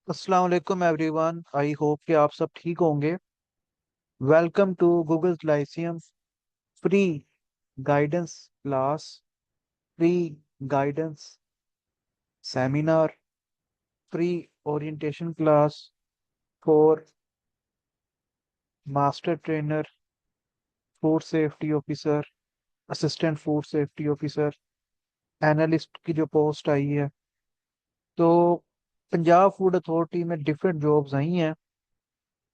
अस्सलाम वालेकुम everyone. I hope कि आप सब ठीक होंगे। Welcome to Google lyceum free guidance class, free guidance seminar, free orientation class for master trainer, food safety officer, assistant food safety officer, analyst की जो पोस्ट आई है। तो पंजाब फूड अथॉरिटी में डिफरेंट जॉब्स आई हैं।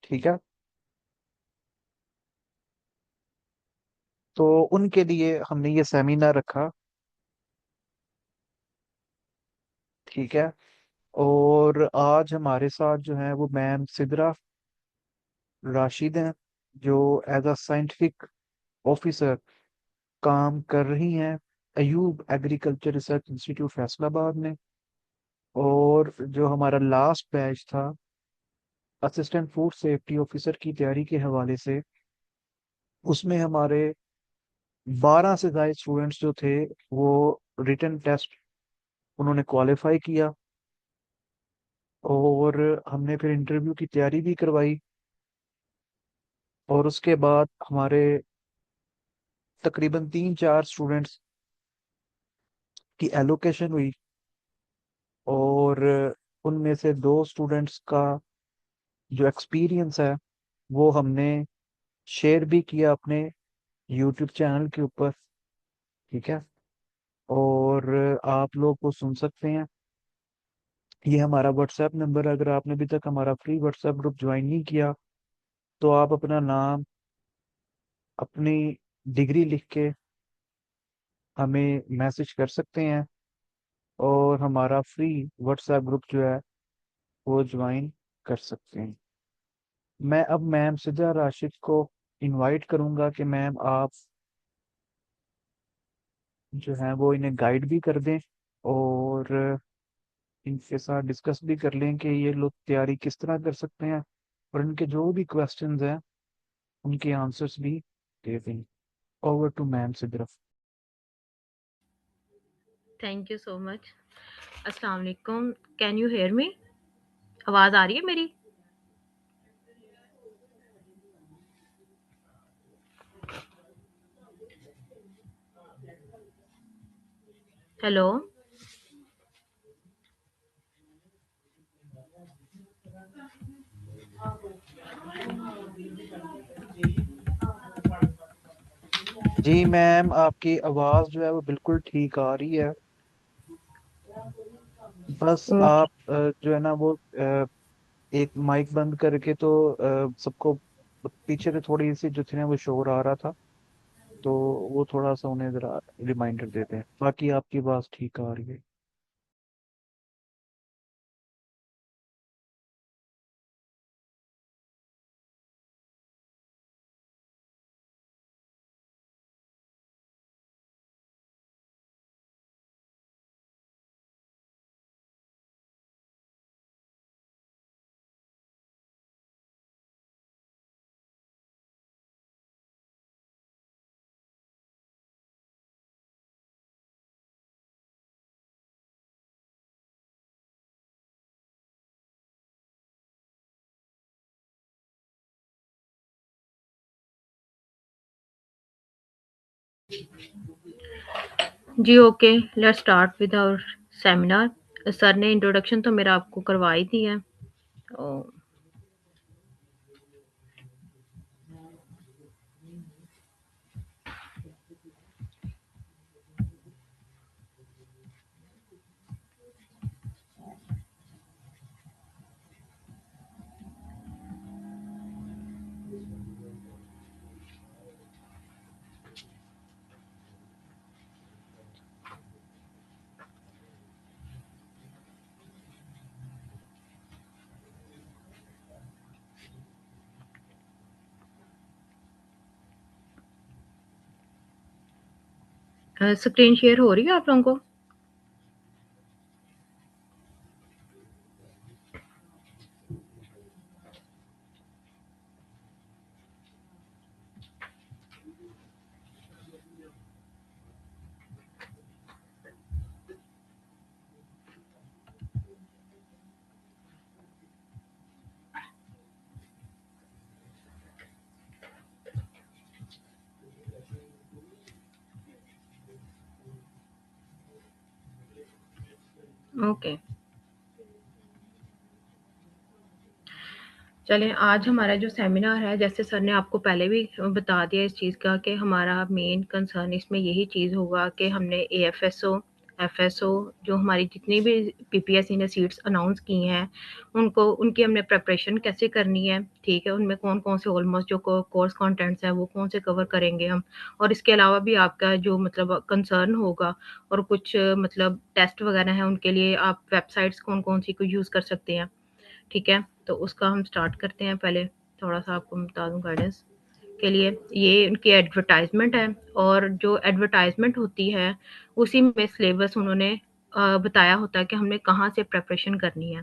ठीक है, तो उनके लिए हमने ये सेमिनार रखा। ठीक है, और आज हमारे साथ जो है वो मैम सिद्रा राशिद हैं, जो एज अ साइंटिफिक ऑफिसर काम कर रही हैं Ayub agriculture research institute Faisalabad में। और जो हमारा लास्ट बैच था असिस्टेंट फूड सेफ्टी ऑफिसर की तैयारी के हवाले से, उसमें हमारे 12 से ज्यादा स्टूडेंट्स जो थे वो रिटन टेस्ट उन्होंने क्वालिफाई किया। और हमने फिर इंटरव्यू की तैयारी भी करवाई। और उसके बाद हमारे तकरीबन 3-4 स्टूडेंट्स की एलोकेशन हुई। और उनमें से 2 स्टूडेंट्स का जो एक्सपीरियंस है वो हमने शेयर भी किया अपने यूट्यूब चैनल के ऊपर। ठीक है, और आप लोग वो सुन सकते हैं। ये हमारा व्हाट्सएप नंबर है। अगर आपने अभी तक हमारा फ्री व्हाट्सएप ग्रुप ज्वाइन नहीं किया तो आप अपना नाम, अपनी डिग्री लिख के हमें मैसेज कर सकते हैं और हमारा फ्री व्हाट्सएप ग्रुप जो है वो ज्वाइन कर सकते हैं। मैं अब मैम सिद्रा राशिद को इनवाइट करूंगा कि मैम आप जो है वो इन्हें गाइड भी कर दें और इनके साथ डिस्कस भी कर लें कि ये लोग तैयारी किस तरह कर सकते हैं, और इनके जो भी क्वेश्चंस हैं उनके आंसर्स भी दे दें। Over to ma'am Sidra. Thank you so much. अस्सलाम वालेकुम। Can you hear me? आवाज़ आ रही है मेरी? हेलो। जी मैम, आपकी आवाज़ जो है वो बिल्कुल ठीक आ रही है। बस ओके। आप जो है ना वो एक माइक बंद करके तो सबको पीछे से थोड़ी सी जो थी ना वो शोर आ रहा था, तो वो थोड़ा सा उन्हें जरा रिमाइंडर देते हैं। बाकी आपकी आवाज़ ठीक आ रही है। जी okay, let's start with our seminar. Sir ने इंट्रोडक्शन तो मेरा आपको करवा ही दिया है। तो स्क्रीन शेयर हो रही है आप लोगों को? ओके। चलें, आज हमारा जो सेमिनार है, जैसे सर ने आपको पहले भी बता दिया इस चीज़ का कि हमारा मेन कंसर्न इसमें यही चीज़ होगा कि हमने एएफएसओ, एफएसओ जो हमारी जितनी भी पीपीएससी ने सीट्स अनाउंस की हैं, उनको उनकी हमने प्रिपरेशन कैसे करनी है, ठीक है? उनमें कौन-कौन से ऑलमोस्ट जो कोर्स कंटेंट्स हैं, वो कौन से कवर करेंगे हम, और इसके अलावा भी आपका जो मतलब कंसर्न होगा और कुछ मतलब टेस्ट वगैरह हैं, उनके लिए आप वेबसाइट्स कौन-कौन सी को यूज़ कर सकते हैं। ठीक है, तो उसका हम स्टार्ट करते हैं। पहले थोड़ा-सा आपको मैं बता दूँ गाइडेंस के लिए। ये उनकी एडवर्टाइज़मेंट है, और जो एडवर्टाइज़मेंट होती है, उसी में सिलेबस उन्होंने बताया होता है कि हमने कहाँ से प्रिपरेशन करनी है।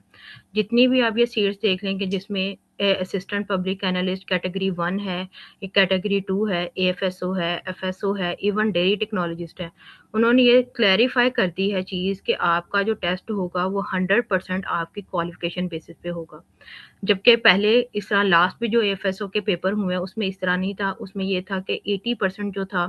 जितनी भी आप ये सीट्स देख लेंगे जिसमें असिस्टेंट पब्लिक एनालिस्ट कैटेगरी 1 है, ये कैटेगरी 2 है, एएफएसओ है, एफएसओ है, इवन डेयरी टेक्नोलॉजिस्ट है। उन्होंने ये क्लैरिफ़ाई कर दी है चीज़ कि आपका जो टेस्ट होगा वो 100% आपकी क्वालिफ़िकेशन बेसिस पे होगा। जबकि पहले इस तरह लास्ट में जो एएफएसओ के पेपर हुए हैं उसमें इस तरह नहीं था, उसमें ये था कि 80% जो था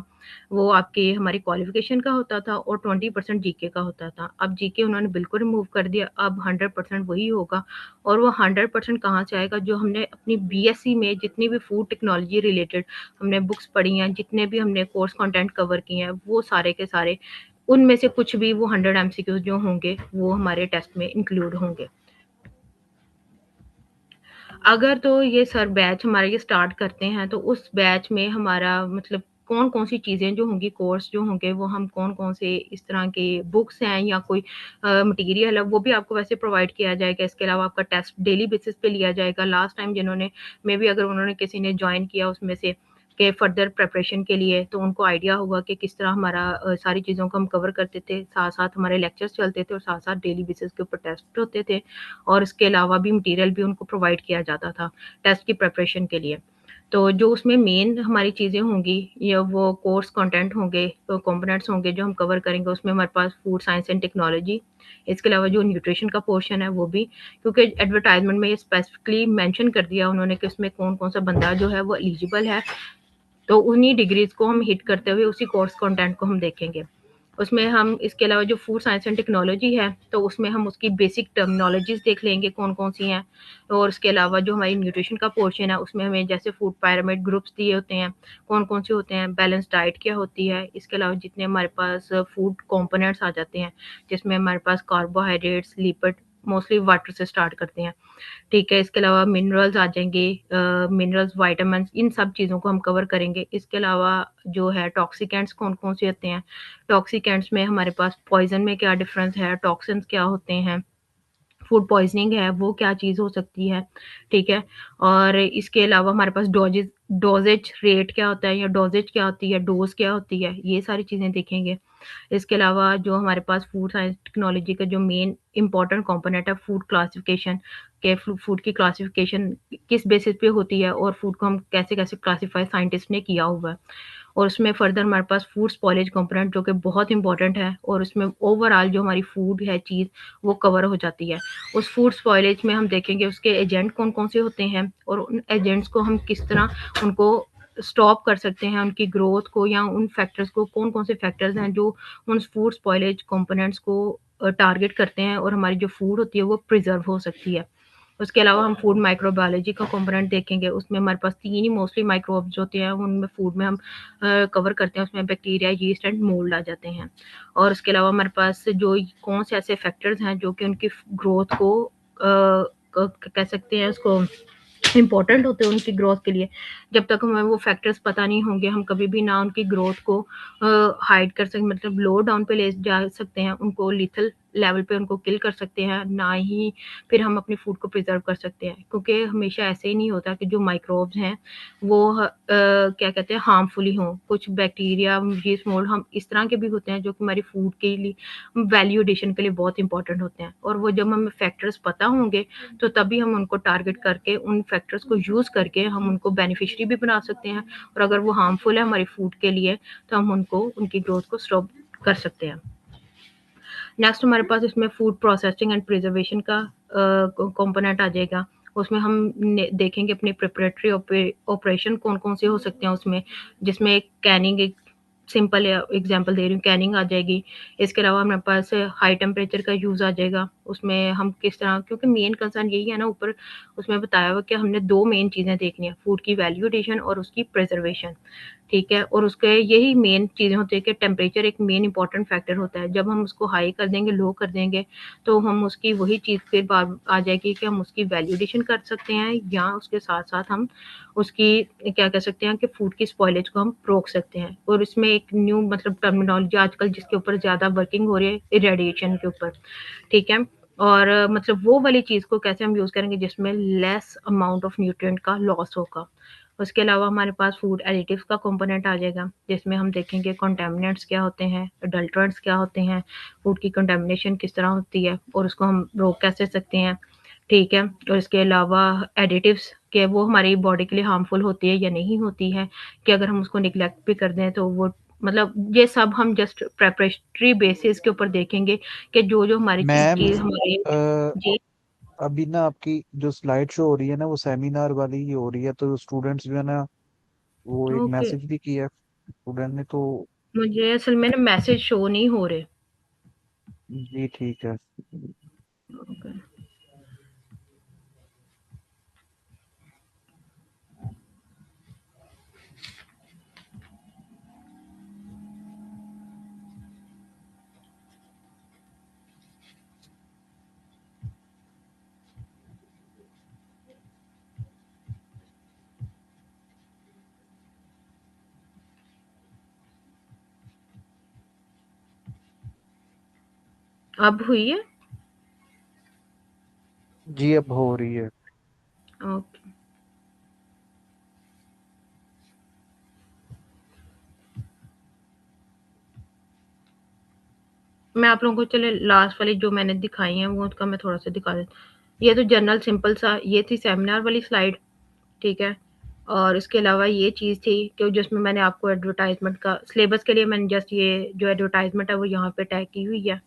वो आपकी हमारी क्वालिफ़िकेशन का होता था और 20% जीके का होता था। अब जीके उन्होंने बिल्कुल रिमूव कर दिया, अब 100% वही होगा, और वो 100% कहाँ से आएगा, जो हमने अपनी बीएससी में जितनी भी फूड टेक्नोलॉजी रिलेटेड हमने बुक्स पढ़ी हैं, जितने भी हमने कोर्स कंटेंट कवर किए हैं, वो सारे के सारे उनमें से कुछ भी वो 100 एमसीक्यूज़ जो होंगे, वो हमारे टेस्ट में इंक्लूड होंगे। अगर तो ये सर बैच हमारा ये स्टार्ट करते हैं, तो उस बैच में हमारा मतलब कौन-कौन सी चीज़ें जो होंगी, कोर्स जो होंगे, वो हम कौन-कौन से इस तरह के बुक्स हैं या कोई मटीरियल है, वो भी आपको वैसे प्रोवाइड किया जाएगा। इसके अलावा आपका टेस्ट डेली बेसिस पे लिया जाएगा। लास्ट टाइम जिन्होंने मेबी अगर उन्होंने किसी ने जॉइन किया उसमें से के फर्दर प्रिपरेशन के लिए, तो उनको आइडिया होगा कि किस तरह हमारा सारी चीज़ों को हम कवर करते थे। साथ-साथ हमारे लेक्चर्स चलते थे और साथ-साथ डेली बेसिस के ऊपर टेस्ट होते थे। और इसके अलावा भी मटेरियल भी उनको प्रोवाइड किया जाता था टेस्ट की प्रिपरेशन के लिए। तो जो उसमें मेन हमारी चीज़ें होंगी या वो कोर्स कंटेंट होंगे, कंपोनेंट्स होंगे जो हम कवर करेंगे, उसमें हमारे पास फूड साइंस एंड टेक्नोलॉजी, इसके अलावा जो न्यूट्रिशन का पोर्शन है वो भी, क्योंकि एडवर्टाइजमेंट में ये स्पेसिफिकली मेंशन कर दिया उन्होंने कि उसमें कौन-कौन सा बंदा जो है वो एलिजिबल है, तो उन्हीं डिग्रीज़ को हम हिट करते हुए उसी कोर्स कंटेंट को हम देखेंगे। उसमें हम इसके अलावा जो फूड साइंस एंड टेक्नोलॉजी है, तो उसमें हम उसकी बेसिक टर्मिनोलॉजीज़ देख लेंगे कौन-कौन सी हैं, और उसके अलावा जो हमारी न्यूट्रिशन का पोर्शन है, उसमें हमें जैसे फूड पिरामिड ग्रुप्स दिए होते हैं, कौन-कौन से होते हैं, बैलेंस डाइट क्या होती है, इसके अलावा जितने हमारे पास फूड कंपोनेंट्स आ जाते हैं, जिसमें हमारे पास कार्बोहाइड्रेट्स, लिपिड, मोस्टली वाटर से स्टार्ट करते हैं। ठीक है, इसके अलावा मिनरल्स आ जाएँगे, मिनरल्स, विटामिन्स, इन सब चीज़ों को हम कवर करेंगे। इसके अलावा जो है टॉक्सिकेंट्स कौन-कौन से होते हैं, टॉक्सिकेंट्स में हमारे पास पॉइज़न में क्या डिफ़रेंस है, टॉक्सिन्स क्या होते हैं, फूड पॉइज़निंग है, वो क्या चीज़ हो सकती है, ठीक है? और इसके अलावा हमारे पास डोज़ेज रेट क्या होता है या डोज़ेज क्या होती है, डोज़ क्या होती है, ये सारी चीज़ें देखेंगे। इसके अलावा जो हमारे पास फूड साइंस टेक्नोलॉजी का जो मेन इम्पोर्टेंट कंपोनेंट है फूड क्लासिफिकेशन, के फूड की क्लासिफिकेशन किस बेसिस पे होती है और फूड को हम कैसे-कैसे क्लासिफाई साइंटिस्ट ने किया हुआ है। और उसमें फर्दर हमारे पास फूड स्पॉइलेज कंपोनेंट जो कि बहुत इम्पोर्टेंट है, और उसमें ओवरऑल जो हमारी फूड है चीज़ वो कवर हो जाती है। उस फूड स्पॉइलेज में हम देखेंगे उसके एजेंट कौन-कौन से होते हैं और उन एजेंट्स को हम किस तरह उनको स्टॉप कर सकते हैं, उनकी ग्रोथ को, या उन फैक्टर्स को, कौन-कौन से फैक्टर्स हैं जो उन फूड स्पॉइलेज कंपोनेंट्स को टारगेट करते हैं और हमारी जो फूड होती है वो प्रिजर्व हो सकती है। उसके अलावा हम फूड माइक्रोबायोलॉजी का कंपोनेंट देखेंगे, उसमें हमारे पास 3 ही मोस्टली माइक्रोब्स होते हैं, उनमें फूड में हम कवर करते हैं, उसमें बैक्टीरिया, यीस्ट एंड मोल्ड आ जाते हैं। और उसके अलावा हमारे पास जो कौन से ऐसे फैक्टर्स हैं जो कि उनकी ग्रोथ को कह सकते हैं उसको इम्पोर्टेंट होते हैं उनकी ग्रोथ के लिए। जब तक हमें वो फैक्टर्स पता नहीं होंगे, हम कभी भी ना उनकी ग्रोथ को हाइड कर सकते, मतलब लो डाउन पे ले जा सकते हैं, उनको लीथल लेवल पे उनको किल कर सकते हैं, ना ही फिर हम अपनी फूड को प्रिज़र्व कर सकते हैं। क्योंकि हमेशा ऐसे ही नहीं होता कि जो माइक्रोब्स हैं वो क्या कहते हैं हार्मफुल ही हों। कुछ बैक्टीरिया, यीस्ट, मोल्ड हम इस तरह के भी होते हैं जो कि हमारी फूड के लिए वैल्यू एडिशन के लिए बहुत इंपॉर्टेंट होते हैं, और वो जब हमें फैक्टर्स पता होंगे तो तभी हम उनको टारगेट करके उन फैक्टर्स को यूज़ करके हम उनको बेनिफिशियरी भी बना सकते हैं, और अगर वो हार्मफुल है हमारी फूड के लिए तो हम उनको उनकी ग्रोथ को स्टॉप कर सकते हैं। नेक्स्ट हमारे पास इसमें फूड प्रोसेसिंग एंड प्रिजर्वेशन का कंपोनेंट आ जाएगा। उसमें हम देखेंगे अपने प्रिपरेटरी ऑपरेशन कौन कौन से हो सकते हैं उसमें, जिसमें कैनिंग सिंपल एग्जांपल दे रही हूँ, कैनिंग आ जाएगी। इसके अलावा हमारे पास हाई टेम्परेचर का यूज़ आ जाएगा। उसमें हम किस तरह, क्योंकि मेन कंसर्न यही है ना, ऊपर उसमें बताया हुआ कि हमने 2 मेन चीज़ें देखनी है, फूड की वैल्यू एडिशन और उसकी प्रिजर्वेशन। ठीक है? और उसके यही मेन चीज़ें होती है कि टेम्परेचर एक मेन इम्पोर्टेंट फैक्टर होता है। जब हम उसको हाई कर देंगे, लो कर देंगे, तो हम उसकी वही चीज़ फिर बार आ जाएगी कि हम उसकी वैल्यू एडिशन कर सकते हैं, या उसके साथ-साथ हम उसकी क्या कह सकते हैं कि फूड की स्पॉइलेज को हम रोक सकते हैं। और इसमें एक न्यू मतलब टर्मिनोलॉजी आजकल जिसके ऊपर ज़्यादा वर्किंग हो रही है, इरेडिएशन के ऊपर, ठीक है? और मतलब वो वाली चीज़ को कैसे हम यूज़ करेंगे जिसमें लेस अमाउंट ऑफ न्यूट्रिएंट का लॉस होगा। उसके अलावा हमारे पास फूड एडिटिव्स का कंपोनेंट आ जाएगा, जिसमें हम देखेंगे कंटामिनेंट्स क्या होते हैं, अडल्ट्रेंट्स क्या होते हैं, फूड की कंटामिनेशन किस तरह होती है और उसको हम रोक कैसे सकते हैं, ठीक है? और इसके अलावा एडिटिव्स के वो हमारी बॉडी के लिए हार्मफुल होती है या नहीं होती है, कि अगर हम उसको निग्लेक्ट भी कर दें तो वो मतलब ये सब हम जस्ट प्रिपरेटरी बेसिस के ऊपर देखेंगे कि जो हमारी मैम, चीज़ हमारी। जी, अभी ना आपकी जो स्लाइड शो हो रही है ना, वो सेमिनार वाली ही हो रही है, तो स्टूडेंट्स भी है ना, वो एक ओके। मैसेज भी किया है स्टूडेंट ने, तो मुझे असल में ना मैसेज शो नहीं हो रहे। जी ठीक है। ओके। अब हुई है? जी अब हो रही है। ओके। मैं आप लोगों को चले लास्ट वाली जो मैंने दिखाई है वो उसका मैं थोड़ा सा दिखा देती हूँ। ये तो जनरल सिंपल सा ये थी सेमिनार वाली स्लाइड, ठीक है? और इसके अलावा ये चीज़ थी कि जिसमें मैंने आपको एडवर्टाइजमेंट का सिलेबस के लिए मैंने जस्ट ये जो एडवर्टाइजमेंट है वो यहाँ पे टैग की हुई है,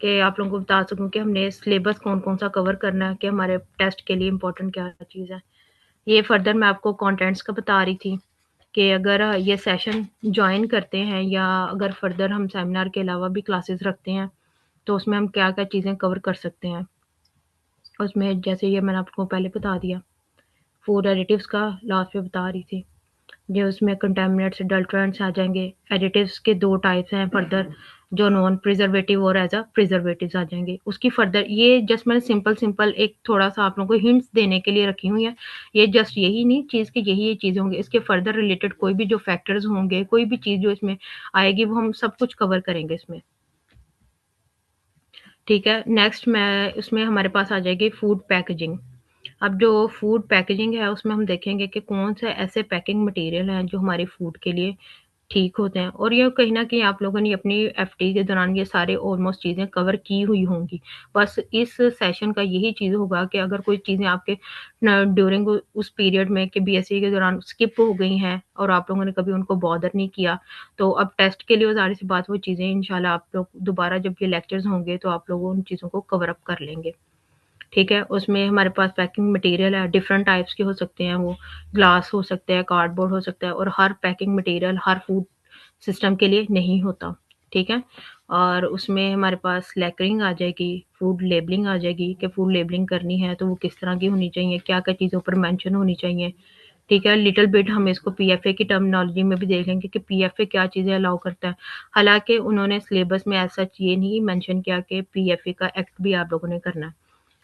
कि आप लोगों को बता सकूँ कि हमने सिलेबस कौन-कौन सा कवर करना है, कि हमारे टेस्ट के लिए इम्पोर्टेंट क्या चीज़ है। ये फर्दर मैं आपको कंटेंट्स का बता रही थी कि अगर ये सेशन जॉइन करते हैं या अगर फर्दर हम सेमिनार के अलावा भी क्लासेस रखते हैं, तो उसमें हम क्या-क्या चीज़ें कवर कर सकते हैं। उसमें जैसे ये मैंने आपको पहले बता दिया, फूड एडिटिव्स का लास्ट में बता रही थी। जो उसमें कंटामिनेंट्स, अडल्ट्रेंट्स आ जाएँगे। एडिटिव्स के 2 टाइप्स हैं फर्दर, जो नॉन प्रिजर्वेटिव और एज़ अ प्रिजर्वेटिव्स आ जाएँगे। उसकी फर्दर ये जस्ट मैंने सिंपल एक थोड़ा-सा आप लोगों को हिंट्स देने के लिए रखी हुई हैं। ये जस्ट यही नहीं चीज़ कि यही ये चीज़ें होंगी, इसके फर्दर रिलेटेड कोई भी जो फैक्टर्स होंगे, कोई भी चीज़ जो इसमें आएगी वो हम सब कुछ कवर करेंगे इसमें। ठीक है? नेक्स्ट मैं इसमें हमारे पास आ जाएगी फूड पैकेजिंग। अब जो फूड पैकेजिंग है उसमें हम देखेंगे कि कौन से ऐसे पैकिंग मटेरियल हैं जो हमारे फूड के लिए ठीक होते हैं, और ये कहीं न कहीं आप लोगों ने अपनी एफडी के दौरान ये सारे ऑलमोस्ट चीज़ें कवर की हुई होंगी। बस इस सेशन का यही चीज़ होगा कि अगर कोई चीज़ें आपके न ड्यूरिंग उस पीरियड में कि बीएससी के दौरान स्किप हो गई हैं और आप लोगों ने कभी उनको बॉदर नहीं किया, तो अब टेस्ट के लिए वो ज़ाहिर-सी बात वो चीज़ें इंशाल्लाह आप लोग दोबारा जब ये लेक्चर्स होंगे तो आप लोग उन चीज़ों को कवर अप कर लेंगे। ठीक है? उसमें हमारे पास पैकिंग मटेरियल है, डिफरेंट टाइप्स के हो सकते हैं वो, ग्लास हो सकता है, कार्डबोर्ड हो सकता है, और हर पैकिंग मटेरियल हर फूड सिस्टम के लिए नहीं होता, ठीक है? और उसमें हमारे पास लैकरिंग आ जाएगी, फूड लेबलिंग आ जाएगी कि फूड लेबलिंग करनी है तो वो किस तरह की होनी चाहिए, क्या-क्या चीज़ों पर मेंशन होनी चाहिए, ठीक है? लिटिल बिट हम इसको पीएफए की टर्मिनोलॉजी में भी देख लेंगे कि पीएफए क्या चीज़ें अलाउ करता है। हालाँकि उन्होंने सिलेबस में एज़ सच ये नहीं मेंशन किया कि पीएफए का एक्ट भी आप लोगों ने करना है।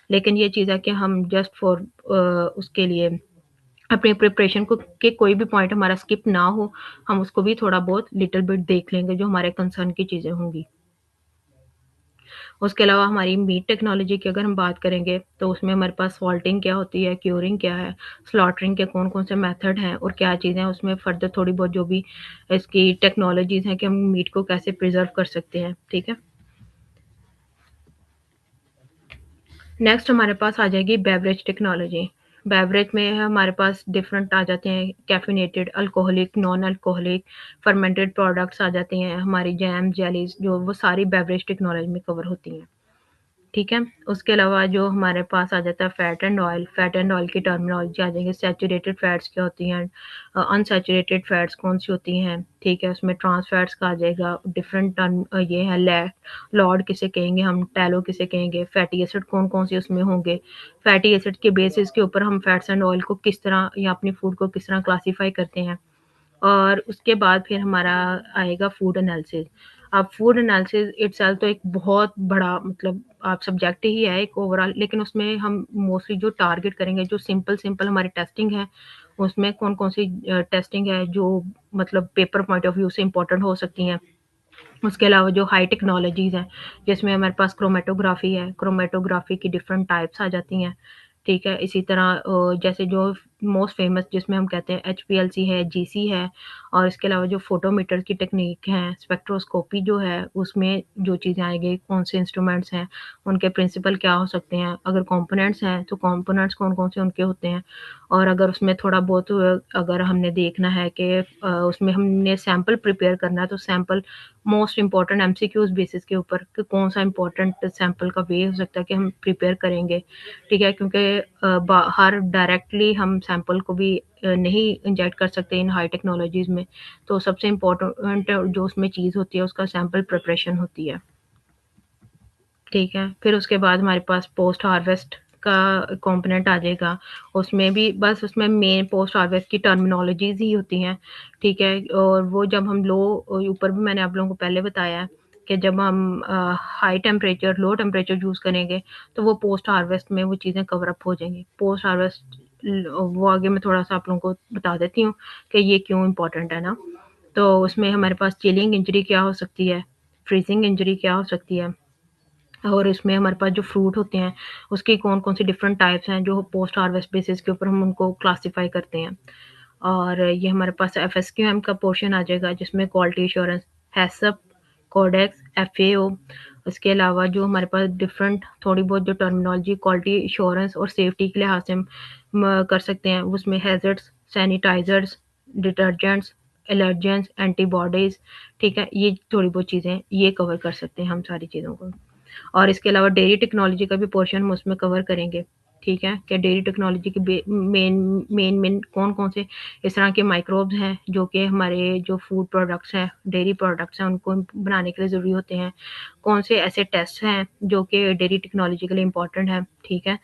लेकिन ये चीज़ है कि हम जस्ट फॉर उसके लिए अपनी प्रिपरेशन को के कोई भी पॉइंट हमारा स्किप ना हो, हम उसको भी थोड़ा बहुत लिटिल बिट देख लेंगे जो हमारे कंसर्न की चीज़ें होंगी। उसके अलावा हमारी मीट टेक्नोलॉजी की अगर हम बात करेंगे, तो उसमें हमारे पास सॉल्टिंग क्या होती है, क्यूरिंग क्या है, स्लॉटरिंग के कौन-कौन से मेथड हैं और क्या चीज़ें हैं, उसमें फर्दर थोड़ी बहुत जो भी इसकी टेक्नोलॉजीज़ हैं कि हम मीट को कैसे प्रिज़र्व कर सकते हैं, ठीक है? नेक्स्ट हमारे पास आ जाएगी बेवरेज टेक्नोलॉजी। बेवरेज में हमारे पास डिफरेंट आ जाते हैं, caffeinated, alcoholic, non alcoholic, fermented products आ जाते हैं, हमारी जैम, जेलीज़ जो वो सारी बेवरेज टेक्नोलॉजी में कवर होती हैं। ठीक है? उसके अलावा जो हमारे पास आ जाता है फैट एंड ऑयल की टर्मिनोलॉजी आ जाएगी, सैचुरेटेड फैट्स क्या होती हैं, अनसैचुरेटेड फैट्स कौन-सी होती हैं, ठीक है? उसमें ट्रांस फैट्स का आ जाएगा, डिफरेंट ये है लॉर्ड किसे कहेंगे हम, टैलो किसे कहेंगे, फैटी एसिड कौन-कौन से उसमें होंगे, फैटी एसिड के बेसिस के ऊपर हम फैट्स एंड ऑयल को किस तरह या अपनी फूड को किस तरह क्लासिफाई करते हैं। और उसके बाद फिर हमारा आएगा फूड एनालिसिस। अब फूड एनालिसिस इटसेल्फ तो एक बहुत बड़ा मतलब आप सब्जेक्ट ही है एक ओवरऑल, लेकिन उसमें हम मोस्टली जो टारगेट करेंगे, जो सिंपल सिंपल हमारी टेस्टिंग है, उसमें कौन-कौन सी टेस्टिंग है जो मतलब पेपर पॉइंट ऑफ व्यू से इम्पोर्टेंट हो सकती हैं। उसके अलावा जो हाई टेक्नोलॉजीज़ हैं, जिसमें हमारे पास क्रोमेटोग्राफ़ी है, क्रोमेटोग्राफ़ी की डिफरेंट टाइप्स आ जाती हैं, ठीक है? इसी तरह जैसे जो मोस्ट फ़ेमस जिसमें हम कहते हैं एचपीएलसी है, जीसी है और इसके अलावा जो फोटोमीटर की टेक्नीक है, स्पेक्ट्रोस्कोपी जो है, उसमें जो चीज़ें आएँगी, कौन से इंस्ट्रूमेंट्स हैं, उनके प्रिंसिपल क्या हो सकते हैं, अगर कंपोनेंट्स हैं, तो कंपोनेंट्स कौन-कौन से उनके होते हैं और अगर उसमें थोड़ा बहुत अगर हमने देखना है कि उसमें हमने सैंपल प्रिपेयर करना है, तो sample most important MCQs basis के ऊपर कि कौन-सा इम्पोर्टेंट सैंपल का वे हो सकता है कि हम प्रिपेयर करेंगे, ठीक है? क्योंकि बाहर डायरेक्टली हम सैंपल को भी नहीं इंजेक्ट कर सकते इन हाई टेक्नोलॉजीज़ में, तो सबसे इम्पोर्टेंट जो उसमें चीज़ होती है, उसका सैंपल प्रिपरेशन होती है, ठीक है? फिर उसके बाद हमारे पास पोस्ट हार्वेस्ट का कंपोनेंट आ जाएगा, उसमें भी बस उसमें मेन पोस्ट हार्वेस्ट की टर्मिनोलॉजीज़ ही होती हैं, ठीक है? और वो जब हम ऊपर भी मैंने आप लोगों को पहले बताया है कि जब हम high temperature, low temperature use करेंगे, तो वो पोस्ट हार्वेस्ट में वो चीज़ें कवर अप हो जाएँगी। पोस्ट हार्वेस्ट वो आगे मैं थोड़ा-सा आप लोगों को बता देती हूँ कि ये क्यों इम्पोर्टेंट है ना। तो उसमें हमारे पास चिलिंग इंजरी क्या हो सकती है, फ्रीज़िंग इंजरी क्या हो सकती है और इसमें हमारे पास जो फ्रूट होते हैं, उसकी कौन-कौन सी डिफरेंट टाइप्स हैं, जो पोस्ट हार्वेस्ट बेसिस के ऊपर हम उनको क्लासिफ़ाई करते हैं। और ये हमारे पास एफएसक्यूएम का पोर्शन आ जाएगा, जिसमें क्वालिटी एश्योरेंस, हैसप, कोडेक्स, एफएओ, इसके अलावा जो हमारे पास डिफरेंट थोड़ी बहुत जो टर्मिनोलॉजी क्वालिटी एश्योरेंस और सेफ्टी के लिहाज से हम कर सकते हैं, उसमें hazards, sanitisers, detergents, allergens, antibodies, ठीक है? ये थोड़ी बहुत चीज़ें, ये कवर कर सकते हैं हम सारी चीज़ों को। और इसके अलावा डेयरी टेक्नोलॉजी का भी पोर्शन हम उसमें कवर करेंगे, ठीक है? कि डेयरी टेक्नोलॉजी के मेन कौन-कौन से इस तरह के माइक्रोब्स हैं, जो कि हमारे जो फूड प्रोडक्ट्स हैं, डेयरी प्रोडक्ट्स हैं, उनको बनाने के लिए ज़रूरी होते हैं। कौन से ऐसे टेस्ट हैं, जो कि डेयरी टेक्नोलॉजी के लिए इम्पोर्टेंट हैं, ठीक है?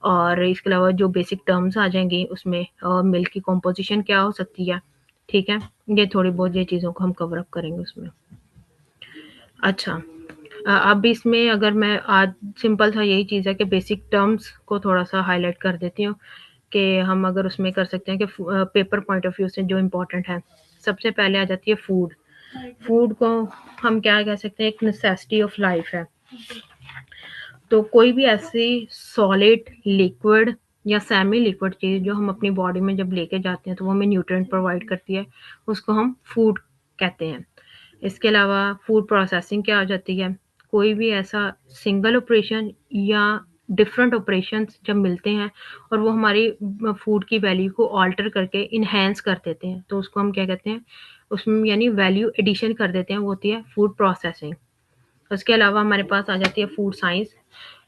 और इसके अलावा जो बेसिक टर्म्स आ जाएँगी उसमें मिल्क की कॉम्पोज़िशन क्या हो सकती है, ठीक है? ये थोड़ी बहुत ये चीज़ों को हम कवर अप करेंगे उसमें। अच्छा, अब इसमें अगर मैं आज सिंपल सा यही चीज़ है कि बेसिक टर्म्स को थोड़ा-सा हाइलाइट कर देती हूँ कि हम अगर उसमें कर सकते हैं कि पेपर पॉइंट ऑफ व्यू से जो इम्पोर्टेंट है। सबसे पहले आ जाती है फूड। फूड को हम क्या कह सकते हैं, एक नेसेसिटी ऑफ लाइफ है। तो कोई भी ऐसी सॉलिड, लिक्विड या सेमी लिक्विड चीज़ जो हम अपनी बॉडी में जब लेके जाते हैं तो वो हमें न्यूट्रिएंट प्रोवाइड करती है, उसको हम फूड कहते हैं। इसके अलावा फूड प्रोसेसिंग क्या आ जाती है, कोई भी ऐसा सिंगल ऑपरेशन या डिफरेंट ऑपरेशंस जब मिलते हैं और वो हमारी फूड की वैल्यू को ऑल्टर करके इन्हेंस कर देते हैं, तो उसको हम क्या कहते हैं, उसमें यानी वैल्यू एडिशन कर देते हैं, वो होती है फूड प्रोसेसिंग। उसके अलावा हमारे पास आ जाती है फूड साइंस।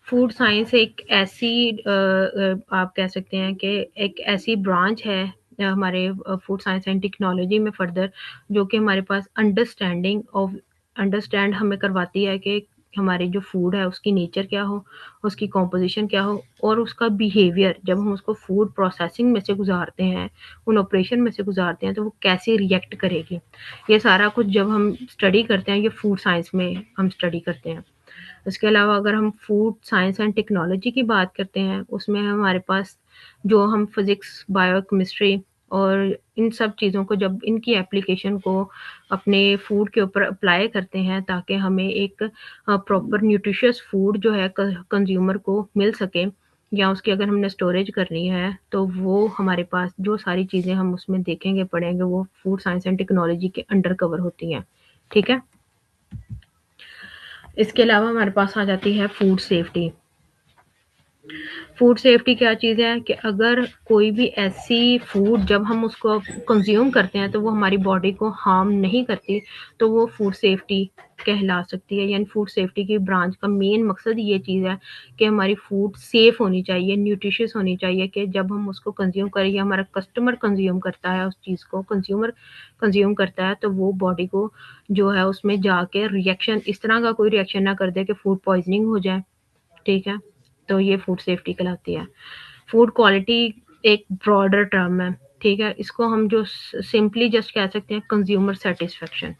फूड साइंस एक ऐसी आप कह सकते हैं कि एक ऐसी ब्रांच है हमारे फूड साइंस एंड टेक्नोलॉजी में फर्दर, जो कि हमारे पास अंडरस्टैंड हमें करवाती है कि हमारी जो फूड है उसकी नेचर क्या हो, उसकी कॉम्पोजिशन क्या हो और उसका बिहेवियर जब हम उसको फूड प्रोसेसिंग में से गुजारते हैं, उन ऑपरेशन में से गुजारते हैं तो वो कैसे रिएक्ट करेगी। ये सारा कुछ जब हम स्टडी करते हैं, ये फूड साइंस में हम स्टडी करते हैं। इसके अलावा अगर हम फूड साइंस एंड टेक्नोलॉजी की बात करते हैं, उसमें हमारे पास जो हम फिज़िक्स, बायोकेमिस्ट्री और इन सब चीज़ों को जब इनकी एप्लीकेशन को अपने फूड के ऊपर अप्लाई करते हैं ताकि हमें एक प्रॉपर न्यूट्रिशियस फूड जो है क कंज़्यूमर को मिल सके या उसकी अगर हमने स्टोरेज करनी है, तो वो हमारे पास जो सारी चीज़ें हम उसमें देखेंगे, पढ़ेंगे, वो फूड साइंस एंड टेक्नोलॉजी के अंडर कवर होती हैं। ठीक है? इसके अलावा हमारे पास आ जाती है फूड सेफ्टी। फूड सेफ्टी क्या चीज़ है कि अगर कोई भी ऐसी फूड जब हम उसको कंज़्यूम करते हैं तो वो हमारी बॉडी को हार्म नहीं करती, तो वो फूड सेफ्टी कहला सकती है, यानी फूड सेफ्टी की ब्रांच का मेन मकसद ये चीज़ है कि हमारी फूड सेफ होनी चाहिए, न्यूट्रिशियस होनी चाहिए, कि जब हम उसको कंज्यूम करें या हमारा कस्टमर कंज्यूम करता है उस चीज़ को, कंज्यूमर कंज्यूम करता है, तो वो बॉडी को जो है उसमें जाके रिएक्शन, इस तरह का कोई रिएक्शन ना कर दे कि फूड पॉइजनिंग हो जाए। ठीक है? तो ये फूड सेफ्टी कहलाती है। फूड क्वालिटी एक ब्रॉडर टर्म है, ठीक है? इसको हम जो सिंपली जस्ट कह सकते हैं कंज्यूमर सेटिस्फेक्शन,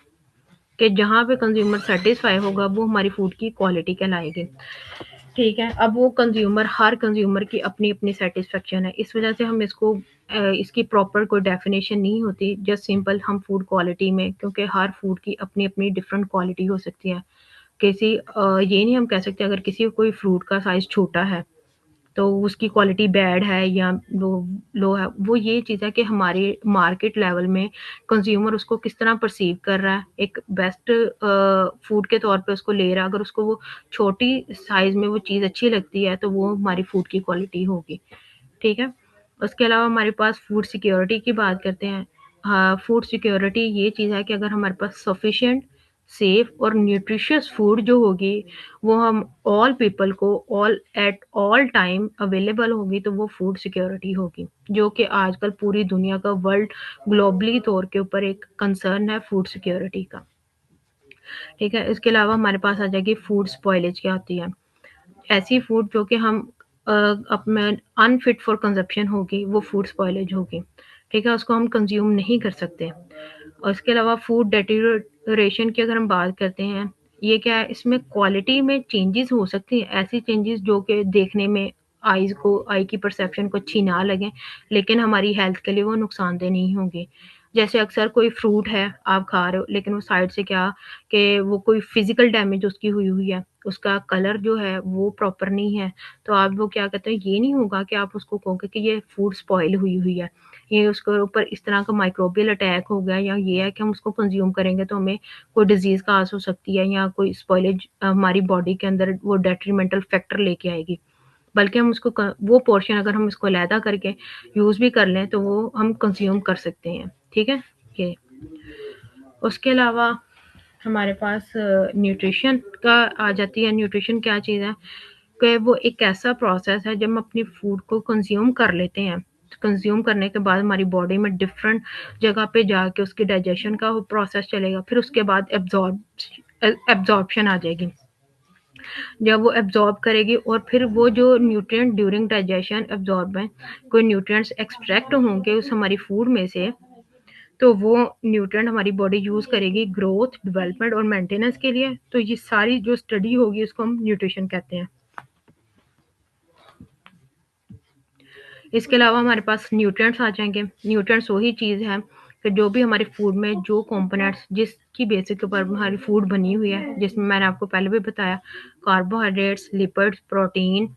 कि जहाँ पे कंज्यूमर सेटिस्फाई होगा वो हमारी फूड की क्वालिटी कहलाएगी। ठीक है? अब वो कंज्यूमर, हर कंज्यूमर की अपनी अपनी सेटिस्फेक्शन है, इस वजह से हम इसको इसकी प्रॉपर कोई डेफिनेशन नहीं होती, जस्ट सिंपल हम फूड क्वालिटी में, क्योंकि हर फूड की अपनी अपनी डिफरेंट क्वालिटी हो सकती है। किसी ये नहीं हम कह सकते अगर किसी को कोई फ्रूट का साइज छोटा है तो उसकी क्वालिटी बैड है या लो लो है। वो ये चीज़ है कि हमारे मार्केट लेवल में कंज्यूमर उसको किस तरह परसीव कर रहा है, एक बेस्ट फूड के तौर पे उसको ले रहा है। अगर उसको वो छोटी साइज में वो चीज़ अच्छी लगती है तो वो हमारी फूड की क्वालिटी होगी। ठीक है? उसके अलावा हमारे पास फूड सिक्योरिटी की बात करते हैं। हाँ, फूड सिक्योरिटी ये चीज़ है कि अगर हमारे पास सफिशिएंट, सेफ और न्यूट्रिशियस फूड जो होगी, वो हम ऑल पीपल को all at all time available होगी, तो वो फूड सिक्योरिटी होगी, जो कि आजकल पूरी दुनिया का वर्ल्ड ग्लोबली तौर के ऊपर एक कंसर्न है फूड सिक्योरिटी का। ठीक है? इसके अलावा हमारे पास आ जाएगी फूड स्पॉइलेज क्या होती है। ऐसी फूड जो कि हम अपना अनफिट फॉर कंजप्शन होगी, वो फूड स्पॉइलेज होगी। ठीक है? उसको हम कंज्यूम नहीं कर सकते। और इसके अलावा फूड डेटेरियोरेशन की अगर हम बात करते हैं, ये क्या है, इसमें क्वालिटी में चेंजेस हो सकती हैं, ऐसी चेंजेस जो कि देखने में आई की परसेप्शन को अच्छी ना लगे, लेकिन हमारी हेल्थ के लिए वो नुकसानदेह नहीं होंगी। जैसे अक्सर कोई फ्रूट है आप खा रहे हो, लेकिन वो साइड से क्या, कि वो कोई फिजिकल डैमेज उसकी हुई हुई है, उसका कलर जो है वो प्रॉपर नहीं है, तो आप वो क्या कहते हैं, ये नहीं होगा कि आप उसको कहोगे कि ये फूड स्पॉइल हुई हुई है, ये उसके ऊपर इस तरह का माइक्रोबियल अटैक हो गया, या ये है कि हम उसको कंज्यूम करेंगे तो हमें कोई डिजीज का आस हो सकती है, या कोई स्पॉइलेज हमारी बॉडी के अंदर वो डेट्रीमेंटल फैक्टर लेके आएगी। बल्कि हम उसको वो पोर्शन अगर हम इसको अलहदा करके यूज भी कर लें तो वो हम कंज्यूम कर सकते हैं। ठीक है? ये उसके अलावा हमारे पास न्यूट्रिशन का आ जाती है। न्यूट्रिशन क्या चीज़ है कि वो एक ऐसा प्रोसेस है जब हम अपनी फूड को कंज्यूम कर लेते हैं, कंज्यूम करने के बाद हमारी बॉडी में डिफरेंट जगह पे जाके उसकी डाइजेशन का वो प्रोसेस चलेगा, फिर उसके बाद एब्जॉर्प्शन आ जाएगी। जब वो एब्जॉर्ब करेगी और फिर वो जो न्यूट्रिएंट ड्यूरिंग डाइजेशन एब्जॉर्ब है, कोई न्यूट्रिएंट्स एक्सट्रैक्ट होंगे उस हमारी फूड में से, तो वो न्यूट्रिएंट हमारी बॉडी यूज करेगी ग्रोथ, डेवलपमेंट और मेंटेनेंस के लिए। तो ये सारी जो स्टडी होगी उसको हम न्यूट्रिशन कहते हैं। इसके अलावा हमारे पास न्यूट्रिएंट्स आ जाएंगे। न्यूट्रिएंट्स वही चीज़ है कि जो भी हमारे फूड में जो कंपोनेंट्स जिसकी बेसिस के ऊपर हमारी फूड बनी हुई है, जिसमें मैंने आपको पहले भी बताया, carbohydrates, lipids, protein,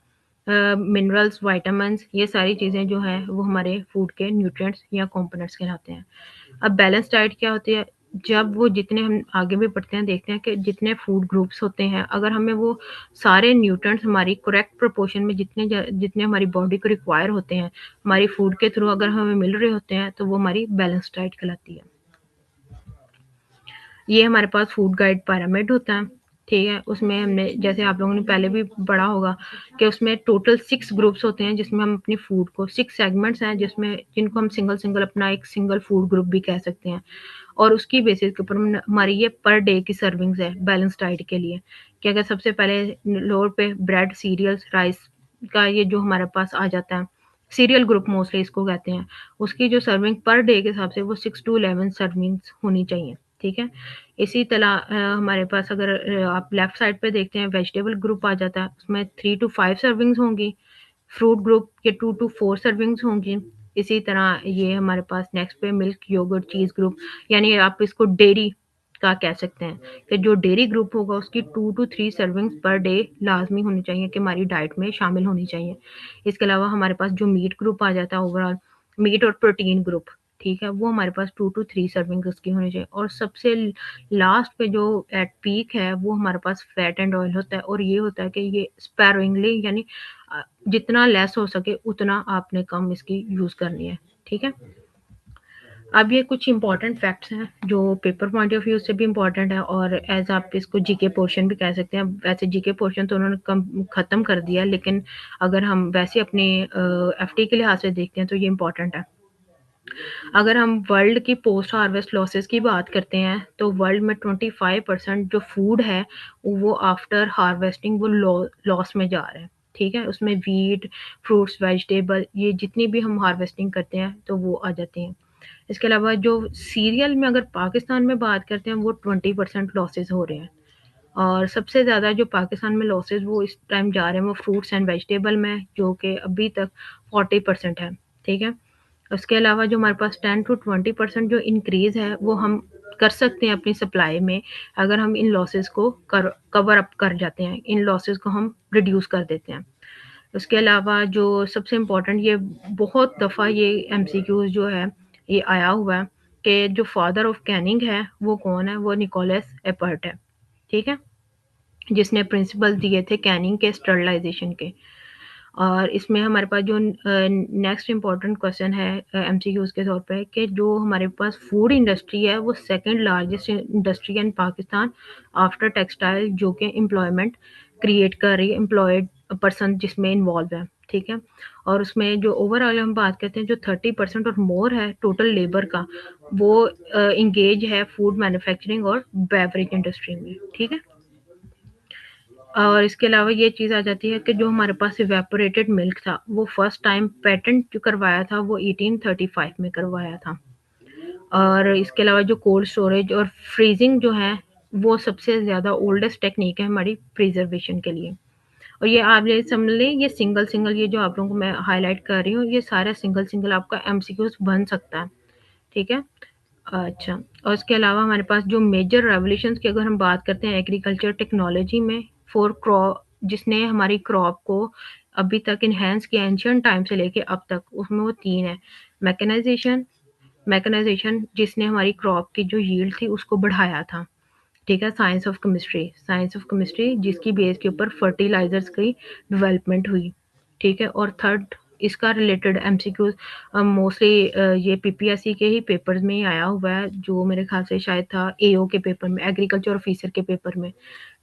minerals, vitamins, ये सारी चीज़ें जो हैं वो हमारे फूड के न्यूट्रिएंट्स या कंपोनेंट्स कहलाते हैं। अब बैलेंस डाइट क्या होती है, जब वो जितने हम आगे भी बढ़ते हैं देखते हैं कि जितने फूड ग्रुप्स होते हैं, अगर हमें वो सारे न्यूट्रिएंट्स हमारी करेक्ट प्रोपोर्शन में जितने हमारी बॉडी को रिक्वायर होते हैं, हमारी फूड के थ्रू अगर हमें मिल रहे होते हैं, तो वो हमारी बैलेंस डाइट कहलाती है। ये हमारे पास फूड गाइड पिरामिड होता है। ठीक है? उसमें हमने, जैसे आप लोगों ने पहले भी पढ़ा होगा, कि उसमें टोटल 6 ग्रुप्स होते हैं, जिसमें हम अपनी फूड को 6 सेगमेंट्स हैं, जिसमें जिनको हम सिंगल-सिंगल अपना एक सिंगल फूड ग्रुप भी कह सकते हैं। और उसकी बेसिस के ऊपर हमारी ये पर डे की सर्विंग्स है बैलेंस डाइट के लिए, कि अगर सबसे पहले लोअर पे ब्रेड, सीरियल्स, राइस का ये जो हमारे पास आ जाता है, सीरियल ग्रुप मोस्टली इसको कहते हैं, उसकी जो सर्विंग पर डे के हिसाब से वो 6 टू 11 सर्विंग्स होनी चाहिए। ठीक है? इसी तरह हमारे पास अगर आप लेफ्ट साइड पे देखते हैं, वेजिटेबल ग्रुप आ जाता है, उसमें 3 टू 5 सर्विंग्स होंगी, फ्रूट ग्रुप के 2 टू 4 सर्विंग्स होंगी। इसी तरह ये हमारे पास नेक्स्ट पे मिल्क, योगर्ट, चीज़ ग्रुप, यानी आप इसको डेयरी का कह सकते हैं, कि जो डेयरी ग्रुप होगा उसकी 2 टू 3 सर्विंग्स पर डे लाज़मी होनी चाहिए, कि हमारी डाइट में शामिल होनी चाहिए। इसके अलावा हमारे पास जो मीट ग्रुप आ जाता है ओवरऑल, मीट और प्रोटीन ग्रुप, ठीक है? वो हमारे पास 2 टू 3 सर्विंग उसकी होनी चाहिए, और सबसे लास्ट पे जो एट पीक है वो हमारे पास फैट एंड ऑयल होता है, और ये होता है कि ये स्पैरोइंगली, यानी जितना लेस हो सके उतना आपने कम इसकी यूज़ करनी है। ठीक है? अब ये कुछ इंपॉर्टेंट फैक्ट्स हैं जो पेपर पॉइंट ऑफ व्यू से भी इंपॉर्टेंट है और एज आप इसको जीके पोर्शन भी कह सकते हैं। वैसे जीके पोर्शन तो उन्होंने कम खत्म कर दिया, लेकिन अगर हम वैसे अपने एफटी के लिहाज से देखते हैं तो ये इंपॉर्टेंट है। अगर हम वर्ल्ड की पोस्ट हार्वेस्ट लॉसेस की बात करते हैं तो वर्ल्ड में 25% जो फूड है वो आफ्टर हार्वेस्टिंग वो लॉस में जा रहा है। ठीक है, उसमें वीट, फ्रूट्स, वेजिटेबल, ये जितनी भी हम हार्वेस्टिंग करते हैं तो वो आ जाते हैं। इसके अलावा जो सीरियल में अगर पाकिस्तान में बात करते हैं वो 20% लॉसेस हो रहे हैं। और सबसे ज़्यादा जो पाकिस्तान में लॉसेस वो इस टाइम जा रहे हैं वो फ्रूट्स एंड वेजिटेबल में, जो कि अभी तक 40% है। ठीक है, उसके अलावा जो हमारे पास 10 to 20% जो इंक्रीज है वो हम कर सकते हैं अपनी सप्लाई में, अगर हम इन लॉसेस को कवर अप कर जाते हैं, इन लॉसेस को हम रिड्यूस कर देते हैं। उसके अलावा जो सबसे इम्पोर्टेंट, ये बहुत दफ़ा ये एमसीक्यूज जो है ये आया हुआ है कि जो फादर ऑफ कैनिंग है वो कौन है, वो निकोलस एपर्ट है। ठीक है, जिसने प्रिंसिपल दिए थे कैनिंग के स्टरलाइजेशन के। और इसमें हमारे पास जो नेक्स्ट इम्पोर्टेंट क्वेश्चन है एमसीक्यूज के तौर पे, कि जो हमारे पास फूड इंडस्ट्री है वो second largest industry in Pakistan after textile, जो कि एम्प्लॉयमेंट क्रिएट कर रही है, एम्प्लॉयड पर्सन जिसमें इन्वॉल्व है। ठीक है, और उसमें जो ओवरऑल हम बात करते हैं जो 30% और मोर है टोटल लेबर का, वो इंगेज है फूड मैन्युफैक्चरिंग और बेवरेज इंडस्ट्री में। ठीक है, और इसके अलावा ये चीज़ आ जाती है कि जो हमारे पास इवेपोरेटेड मिल्क था वो फर्स्ट टाइम पेटेंट जो करवाया था वो 1835 में करवाया था। और इसके अलावा जो कोल्ड स्टोरेज और फ्रीजिंग जो है वो सबसे ज़्यादा ओल्डेस्ट टेक्निक है हमारी प्रिजर्वेशन के लिए। और ये आप ये समझ लें, ये सिंगल सिंगल ये जो आप लोगों को मैं हाईलाइट कर रही हूँ ये सारा सिंगल सिंगल आपका एमसीक्यूज बन सकता है। ठीक है, अच्छा, और इसके अलावा हमारे पास जो मेजर रेवोल्यूशंस की अगर हम बात करते हैं एग्रीकल्चर टेक्नोलॉजी में, फॉर क्रॉप, जिसने हमारी क्रॉप को अभी तक इन्हेंस किया एंशियंट टाइम से लेके अब तक, उसमें वो तीन है। मैकेनाइजेशन, मैकेनाइजेशन जिसने हमारी क्रॉप की जो यील्ड थी उसको बढ़ाया था। ठीक है, science of chemistry, science of chemistry जिसकी बेस के ऊपर फर्टिलाइजर्स की डेवलपमेंट हुई। ठीक है, और थर्ड इसका रिलेटेड एमसीक्यूज मोस्टली ये पीपीएससी के ही पेपर्स में ही आया हुआ है, जो मेरे ख्याल से शायद था एओ के पेपर में, एग्रीकल्चर ऑफिसर के पेपर में।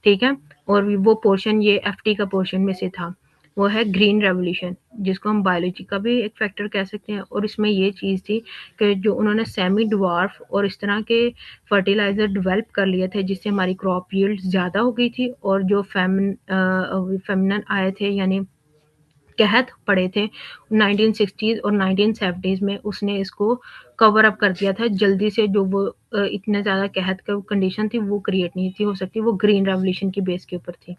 ठीक है, और वो पोर्शन ये एफटी का पोर्शन में से था, वो है ग्रीन रेवोल्यूशन, जिसको हम बायोलॉजी का भी एक फैक्टर कह सकते हैं। और इसमें ये चीज़ थी कि जो उन्होंने सेमी ड्वार्फ और इस तरह के फर्टिलाइजर डेवलप कर लिए थे जिससे हमारी क्रॉप यील्ड ज़्यादा हो गई थी, और जो फेमिनन आए थे यानी कहत पड़े थे 1960s और 1970s में, उसने इसको कवर अप कर दिया था जल्दी से। जो वो इतने ज़्यादा कहत का कंडीशन थी वो क्रिएट नहीं थी हो सकती, वो ग्रीन रेवोल्यूशन की बेस के ऊपर थी।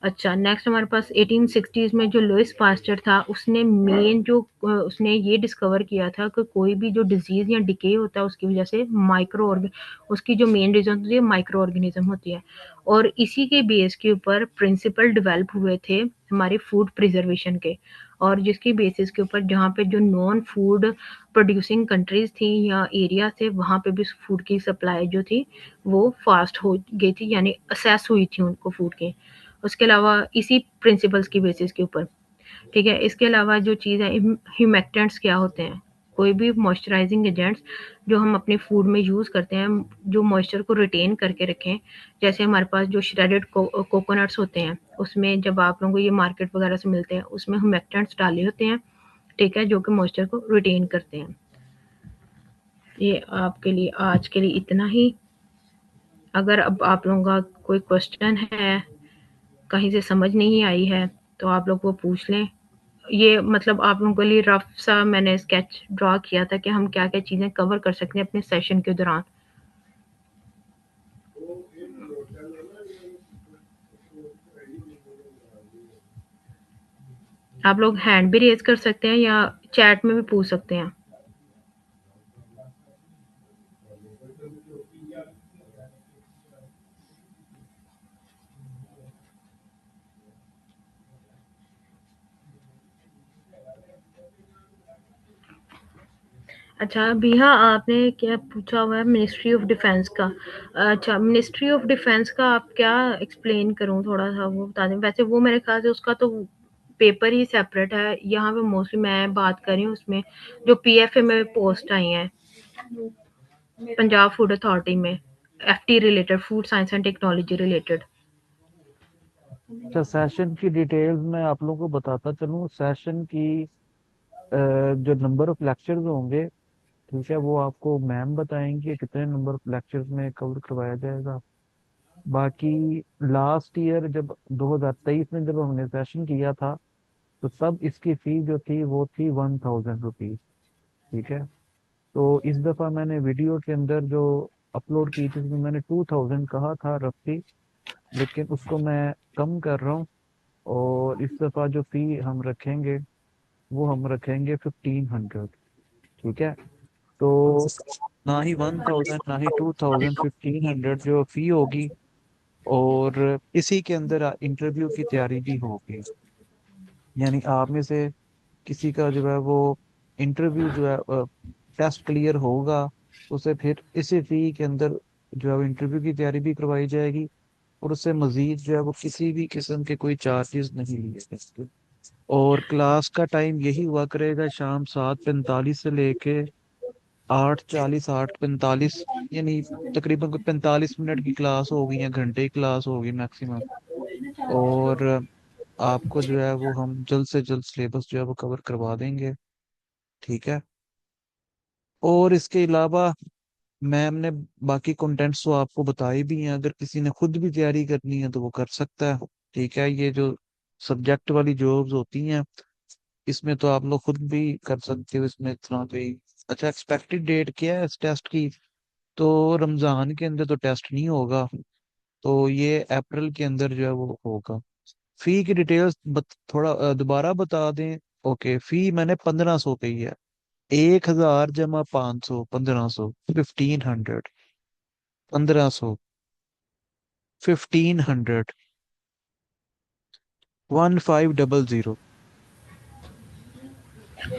अच्छा, नेक्स्ट हमारे पास 1860s में जो लुइस पास्चर था उसने मेन जो उसने ये डिस्कवर किया था कि कोई भी जो डिजीज या डिके होता है उसकी वजह से माइक्रो ऑर्ग उसकी जो मेन रीजन होती है माइक्रो ऑर्गेनिज्म होती है। और इसी के बेस के ऊपर प्रिंसिपल डेवलप हुए थे हमारे फूड प्रिजर्वेशन के, और जिसकी बेसिस के ऊपर जहाँ पे जो नॉन फूड प्रोड्यूसिंग कंट्रीज थी या एरिया थे वहाँ पे भी फूड की सप्लाई जो थी वो फास्ट हो गई थी, यानी असेस हुई थी उनको फूड की। उसके अलावा इसी प्रिंसिपल्स की बेसिस के ऊपर। ठीक है, इसके अलावा जो चीज़ है ह्यूमेक्टेंट्स क्या होते हैं, कोई भी मॉइस्चराइजिंग एजेंट्स जो हम अपने फूड में यूज़ करते हैं जो मॉइस्चर को रिटेन करके रखें। जैसे हमारे पास जो श्रेडेड कोकोनट्स होते हैं उसमें जब आप लोगों को ये मार्केट वगैरह से मिलते हैं उसमें ह्यूमेक्टेंट्स डाले होते हैं। ठीक है, जो कि मॉइस्चर को रिटेन करते हैं। ये आपके लिए आज के लिए इतना ही। अगर अब आप लोगों का कोई क्वेश्चन है, कहीं से समझ नहीं आई है, तो आप लोग वो पूछ लें। ये मतलब आप लोगों के लिए रफ सा मैंने स्केच ड्रॉ किया था कि हम क्या-क्या चीज़ें कवर कर सकते हैं अपने सेशन के दौरान। आप लोग हैंड भी रेज़ कर सकते हैं या चैट में भी पूछ सकते हैं। अच्छा, अभी हाँ, आपने क्या पूछा हुआ है मिनिस्ट्री ऑफ डिफेंस का। अच्छा, मिनिस्ट्री ऑफ डिफेंस का आप क्या एक्सप्लेन करूँ थोड़ा-सा वो बता दें। वैसे वो मेरे ख्याल से उसका तो पेपर ही सेपरेट है। यहाँ पे मोस्टली मैं बात कर रही हूँ उसमें जो पीएफए में पोस्ट आई हैं। पंजाब फूड अथॉरिटी में, FT related, food science and technology related. अच्छा, सेशन की डिटेल्स मैं आप लोगों को बताता चलूँ। सेशन की जो नंबर ऑफ लेक्चर्स होंगे, ठीक है, वो आपको मैम बताएंगे कि कितने नंबर ऑफ लेक्चर्स में कवर करवाया जाएगा। बाकी लास्ट ईयर जब 2023 में जब हमने सेशन किया था, तो तब इसकी फीस जो थी वो थी 1000 रुपीज। ठीक है। तो इस दफा मैंने वीडियो के अंदर जो अपलोड की थी उसमें मैंने 2000 कहा था रफली, लेकिन उसको मैं कम कर रहा हूँ। और इस दफा जो फी हम रखेंगे वो हम रखेंगे 1500। ठीक है। तो ना ही 1000, ना ही 2000, 1500 जो फी होगी। और इसी के अंदर इंटरव्यू की तैयारी भी होगी। यानी आप में से किसी का जो है वो इंटरव्यू जो है टेस्ट क्लियर होगा, उसे फिर इसी फी के अंदर जो है वो इंटरव्यू की तैयारी भी करवाई जाएगी। और उससे मजीद जो है वो किसी भी किस्म के कोई चार्जेस नहीं लिए जाएंगे। और क्लास का टाइम यही हुआ करेगा, शाम 7:45 से लेके 8:40, 8:45। यानी तकरीबन कोई 45 मिनट की क्लास होगी या घंटे की क्लास होगी मैक्सिमम। और आपको जो है वो हम जल्द से जल्द सिलेबस जो है वो कवर करवा देंगे। ठीक है। और इसके अलावा मैम ने बाकी कंटेंट्स तो आपको बताए भी हैं, अगर किसी ने खुद भी तैयारी करनी है तो वो कर सकता है। ठीक है। ये जो सब्जेक्ट वाली जॉब्स होती हैं, इसमें तो आप लोग खुद भी कर सकते हो, इसमें इतना कोई। अच्छा, एक्सपेक्टेड डेट क्या है इस टेस्ट की? तो रमजान के अंदर तो टेस्ट नहीं होगा, तो ये अप्रैल के अंदर जो है वो होगा। फी की डिटेल्स थोड़ा दोबारा बता दें। ओके, फी मैंने 1500 कही है। 1000 जमा 500, 1500, 1500, 1500, 1500, 1500।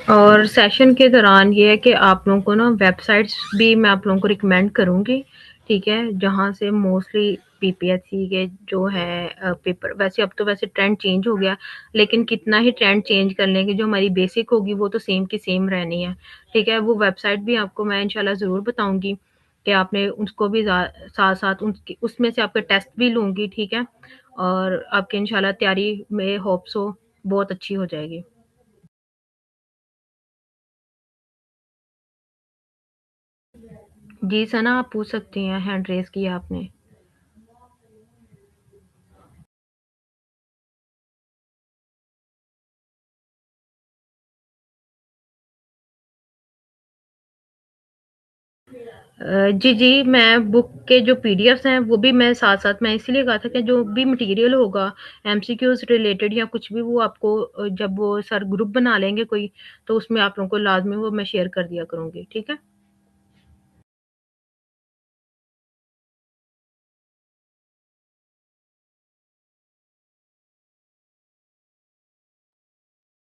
और सेशन के दौरान ये है कि आप लोगों को ना वेबसाइट्स भी मैं आप लोगों को रिकमेंड करूँगी, ठीक है? जहाँ से मोस्टली पीपीएससी के जो है पेपर, वैसे अब तो वैसे ट्रेंड चेंज हो गया, लेकिन कितना ही ट्रेंड चेंज कर लेंगे, जो हमारी बेसिक होगी वो तो सेम की सेम रहनी है, ठीक है? वो वेबसाइट भी आपको मैं इंशाल्लाह ज़रूर बताऊँगी कि आपने उसको भी साथ-साथ उसकी उसमें से आपके टेस्ट भी लूँगी, ठीक है? और आपकी इंशाल्लाह तैयारी में होप सो बहुत अच्छी हो जाएगी। जी सना, आप पूछ सकती हैं, हैंड रेज़ किया आपने। जी, जी, मैं बुक के जो पीडीएफ्स हैं, वो भी मैं साथ-साथ मैं इसीलिए कहा था कि जो भी मटेरियल होगा, एमसीक्यूज़ रिलेटेड या कुछ भी, वो आपको जब वो सर ग्रुप बना लेंगे कोई, तो उसमें आप लोगों को लाज़मी वो मैं शेयर कर दिया करूँगी, ठीक है?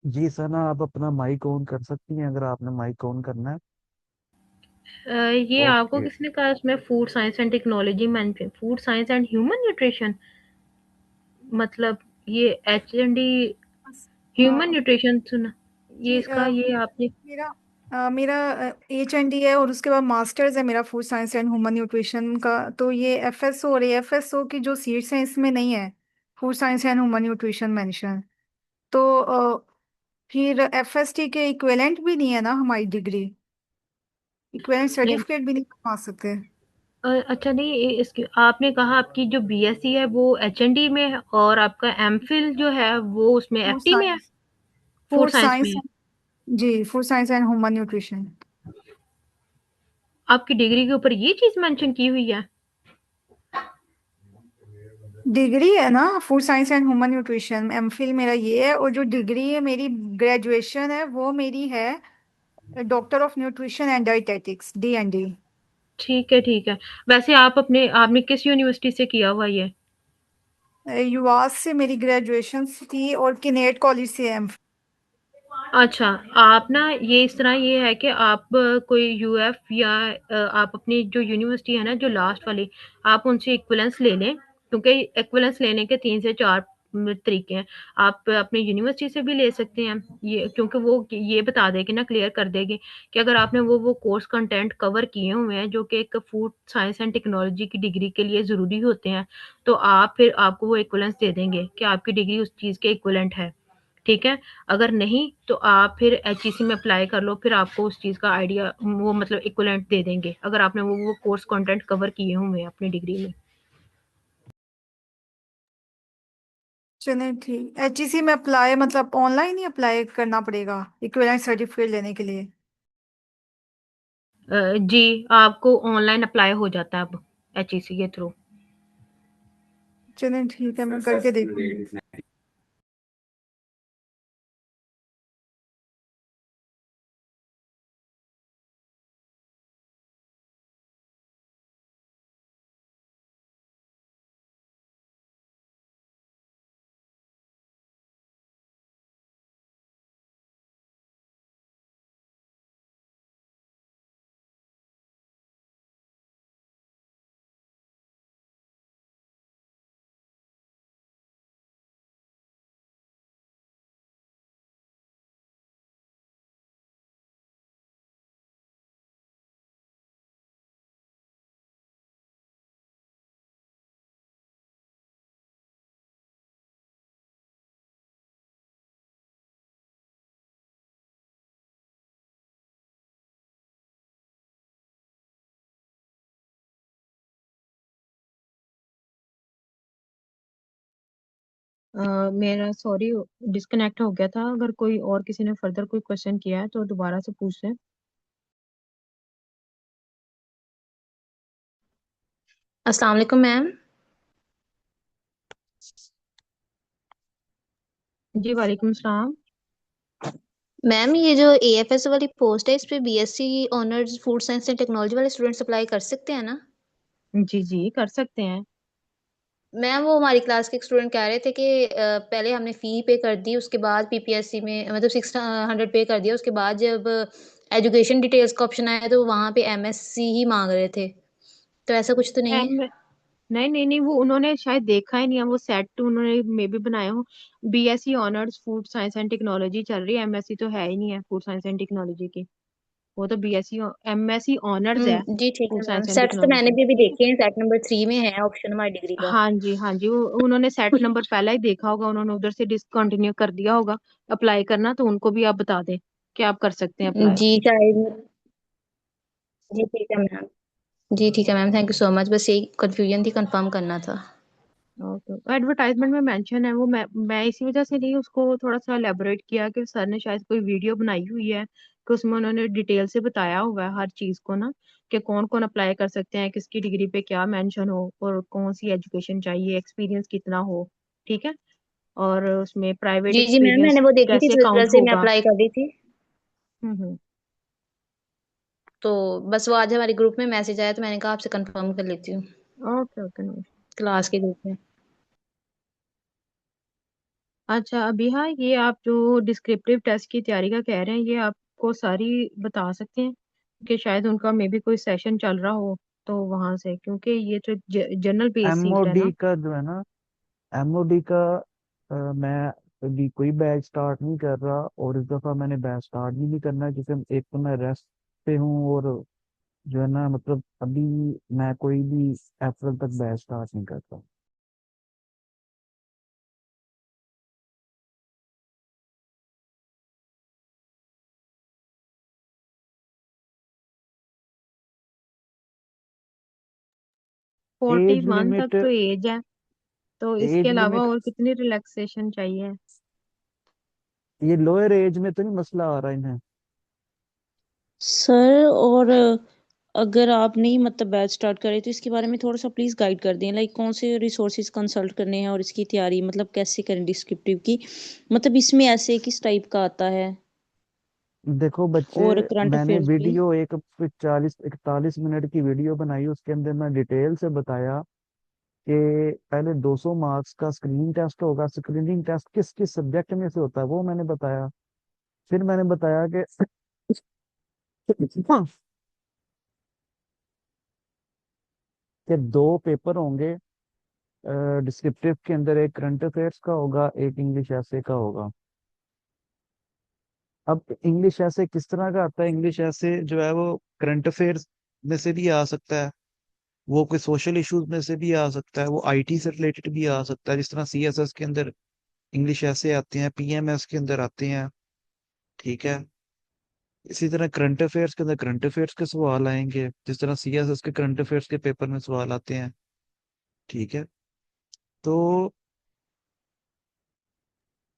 जी सना, आप अपना माइक ऑन कर सकती हैं अगर आपने माइक ऑन करना है। ये आपको ओके। किसने कहा इसमें food science and technology food science and human nutrition, मतलब ये एचएनडी ह्यूमन हाँ न्यूट्रिशन सुना, ये जी इसका ये आपने। मेरा मेरा एचएनडी है और उसके बाद मास्टर्स है मेरा food science and human nutrition का। तो ये एफएसओ, और ये एफएसओ की जो सीट्स हैं इसमें नहीं है food science and human nutrition mention. तो फिर एफएसटी के इक्विवेलेंट भी नहीं है ना हमारी डिग्री, इक्विवेलेंट सर्टिफिकेट भी नहीं बनवा सकते। अच्छा नहीं, इसकी आपने कहा आपकी जो बीएससी है वो एचएनडी में है और आपका एमफिल जो है वो उसमें फूड एफटी में है, साइंस, फूड फूड साइंस में साइंस, है। जी food science and human nutrition. आपकी डिग्री के ऊपर ये चीज मेंशन की हुई है? डिग्री है ना food science and human nutrition, MPhil मेरा ये है। और जो डिग्री है मेरी, ग्रेजुएशन है वो मेरी है doctor of nutrition and dietetics, DND। ठीक है, ठीक है। वैसे आप अपने आपने किस यूनिवर्सिटी से किया हुआ ये? युवास से मेरी ग्रेजुएशन थी और किनेट कॉलेज से एम। अच्छा, आप ना ये इस तरह ये है कि आप कोई यूएफ या आप अपनी जो यूनिवर्सिटी है ना जो लास्ट वाली, आप उनसे इक्विवेलेंस ले लें, क्योंकि इक्विवेलेंस लेने के 3 से 4 तरीके हैं। आप अपनी यूनिवर्सिटी से भी ले सकते हैं ये, क्योंकि वो ये बता देगी ना, क्लियर कर देगी कि अगर आपने वो कोर्स कंटेंट कवर किए हुए हैं जो कि एक फूड साइंस एंड टेक्नोलॉजी की डिग्री के लिए ज़रूरी होते हैं, तो आप फिर आपको वो इक्विवेलेंस दे देंगे कि आपकी डिग्री उस चीज़ के इक्विवेलेंट है। ठीक है? अगर नहीं तो आप फिर एचईसी में अप्लाई कर लो, फिर आपको उस चीज़ का आइडिया वो मतलब इक्विवेलेंट दे देंगे, अगर आपने वो कोर्स कंटेंट कवर किए हुए हैं अपनी डिग्री में। चलिए ठीक, एचईसी में अप्लाई मतलब ऑनलाइन ही अप्लाई करना पड़ेगा इक्विवेलेंट सर्टिफिकेट लेने के लिए? जी, आपको ऑनलाइन अप्लाई हो जाता है अब एचईसी के थ्रू। चलिए ठीक है, मैं करके देखूंगी। मेरा सॉरी डिस्कनेक्ट हो गया था। अगर कोई और किसी ने फर्दर कोई क्वेश्चन किया है तो दोबारा से पूछ लें। अस्सलाम वालेकुम मैम। जी वालेकुम सलाम। मैम ये जो एएफएस वाली पोस्ट है इस पे BSc honours food science and technology वाले स्टूडेंट्स अप्लाई कर सकते हैं ना? जी जी कर सकते हैं। मैम वो हमारी क्लास के एक स्टूडेंट कह रहे थे कि पहले हमने फी पे कर दी, उसके बाद पीपीएससी में मतलब 600 पे कर दिया, उसके बाद जब एजुकेशन डिटेल्स का ऑप्शन आया तो वहाँ पे एमएससी ही मांग रहे थे, तो ऐसा कुछ तो नहीं एम है? नहीं नहीं नहीं, वो उन्होंने शायद देखा ही नहीं है, वो सेट उन्होंने मे भी बनाया हो। BSc honours food science and technology चल रही है, एमएससी तो है ही नहीं है फूड साइंस एंड टेक्नोलॉजी की। वो तो बीएससी एमएससी ऑनर्स है जी ठीक है food ma'am, science and sets तो मैंने टेक्नोलॉजी। भी अभी देखे हैं, सेट नंबर 3 में है ऑप्शन हमारी डिग्री का। हाँ जी हाँ जी, वो उन्होंने सेट नंबर पहला ही देखा होगा, उन्होंने उधर से डिसकंटिन्यू कर दिया होगा अप्लाई करना, तो उनको भी आप बता दें कि आप कर सकते हैं अप्लाई। जी शायद। जी ठीक है मैम। जी ठीक है ma'am, thank you so much, बस यही कंफ्यूजन थी, कंफर्म करना था। ओके, एडवर्टाइजमेंट में मेंशन है वो, मैं इसी वजह से नहीं उसको थोड़ा सा एलेबोरेट किया कि सर ने शायद कोई वीडियो बनाई हुई है कि उसमें उन्होंने डिटेल से बताया हुआ है हर चीज को ना, कि कौन कौन अप्लाई कर सकते हैं, किसकी डिग्री पे क्या मेंशन हो और कौन सी एजुकेशन चाहिए, एक्सपीरियंस कितना हो। ठीक है? और उसमें प्राइवेट जी जी मैम, मैंने एक्सपीरियंस वो देखी थी कैसे जिस वजह काउंट से मैं होगा। अप्लाई कर रही थी। हम्म। तो बस वो आज हमारे ग्रुप में मैसेज आया तो मैंने कहा आपसे कंफर्म कर लेती हूँ, ओके ओके नो। क्लास के ग्रुप में। अच्छा अभी, हाँ, ये आप जो डिस्क्रिप्टिव टेस्ट की तैयारी का कह रहे हैं, ये आपको सारी बता सकते हैं कि शायद उनका मे बी कोई सेशन चल रहा हो, तो वहां से, क्योंकि ये तो जनरल बेस सीट है एमओडी ना। का जो है ना, एमओडी का मैं अभी कोई बैच स्टार्ट नहीं कर रहा, और इस दफा मैंने बैच स्टार्ट भी नहीं करना है, क्योंकि एक तो मैं रेस्ट पे हूँ, और जो है ना मतलब अभी मैं कोई भी अप्रैल तक बैच स्टार्ट नहीं करता। 40 एज वन तक लिमिट, तो एज है, तो इसके एज अलावा लिमिट और कितनी रिलैक्सेशन चाहिए? ये लोअर एज में तो नहीं मसला आ रहा इन्हें? सर, और अगर आप नहीं मतलब बैच स्टार्ट करें तो इसके बारे में थोड़ा सा प्लीज़ गाइड कर दें, लाइक कौन से रिसोर्सेज कंसल्ट करने हैं और इसकी तैयारी मतलब कैसे करें डिस्क्रिप्टिव की, मतलब इसमें ऐसे किस टाइप का आता है, देखो बच्चे, और करंट मैंने अफेयर्स भी। वीडियो एक 40 41 मिनट की वीडियो बनाई, उसके अंदर मैं डिटेल से बताया कि पहले 200 मार्क्स का स्क्रीनिंग टेस्ट होगा, स्क्रीनिंग टेस्ट किस किस सब्जेक्ट में से होता है वो मैंने बताया। फिर मैंने बताया कि कि 2 पेपर होंगे, डिस्क्रिप्टिव के अंदर एक करंट अफेयर्स का होगा, एक इंग्लिश ऐसे का होगा। अब इंग्लिश ऐसे किस तरह का आता है? इंग्लिश ऐसे जो है वो करंट अफेयर्स में से भी आ सकता है, वो कोई सोशल इश्यूज में से भी आ सकता है, वो आईटी से रिलेटेड भी आ सकता है, जिस तरह सीएसएस के अंदर इंग्लिश ऐसे आते हैं, पीएमएस के अंदर आते हैं। ठीक है। इसी तरह करंट अफेयर्स के अंदर करंट अफेयर्स के सवाल आएंगे, जिस तरह सीएसएस के करंट अफेयर्स के पेपर में सवाल आते हैं। ठीक है। तो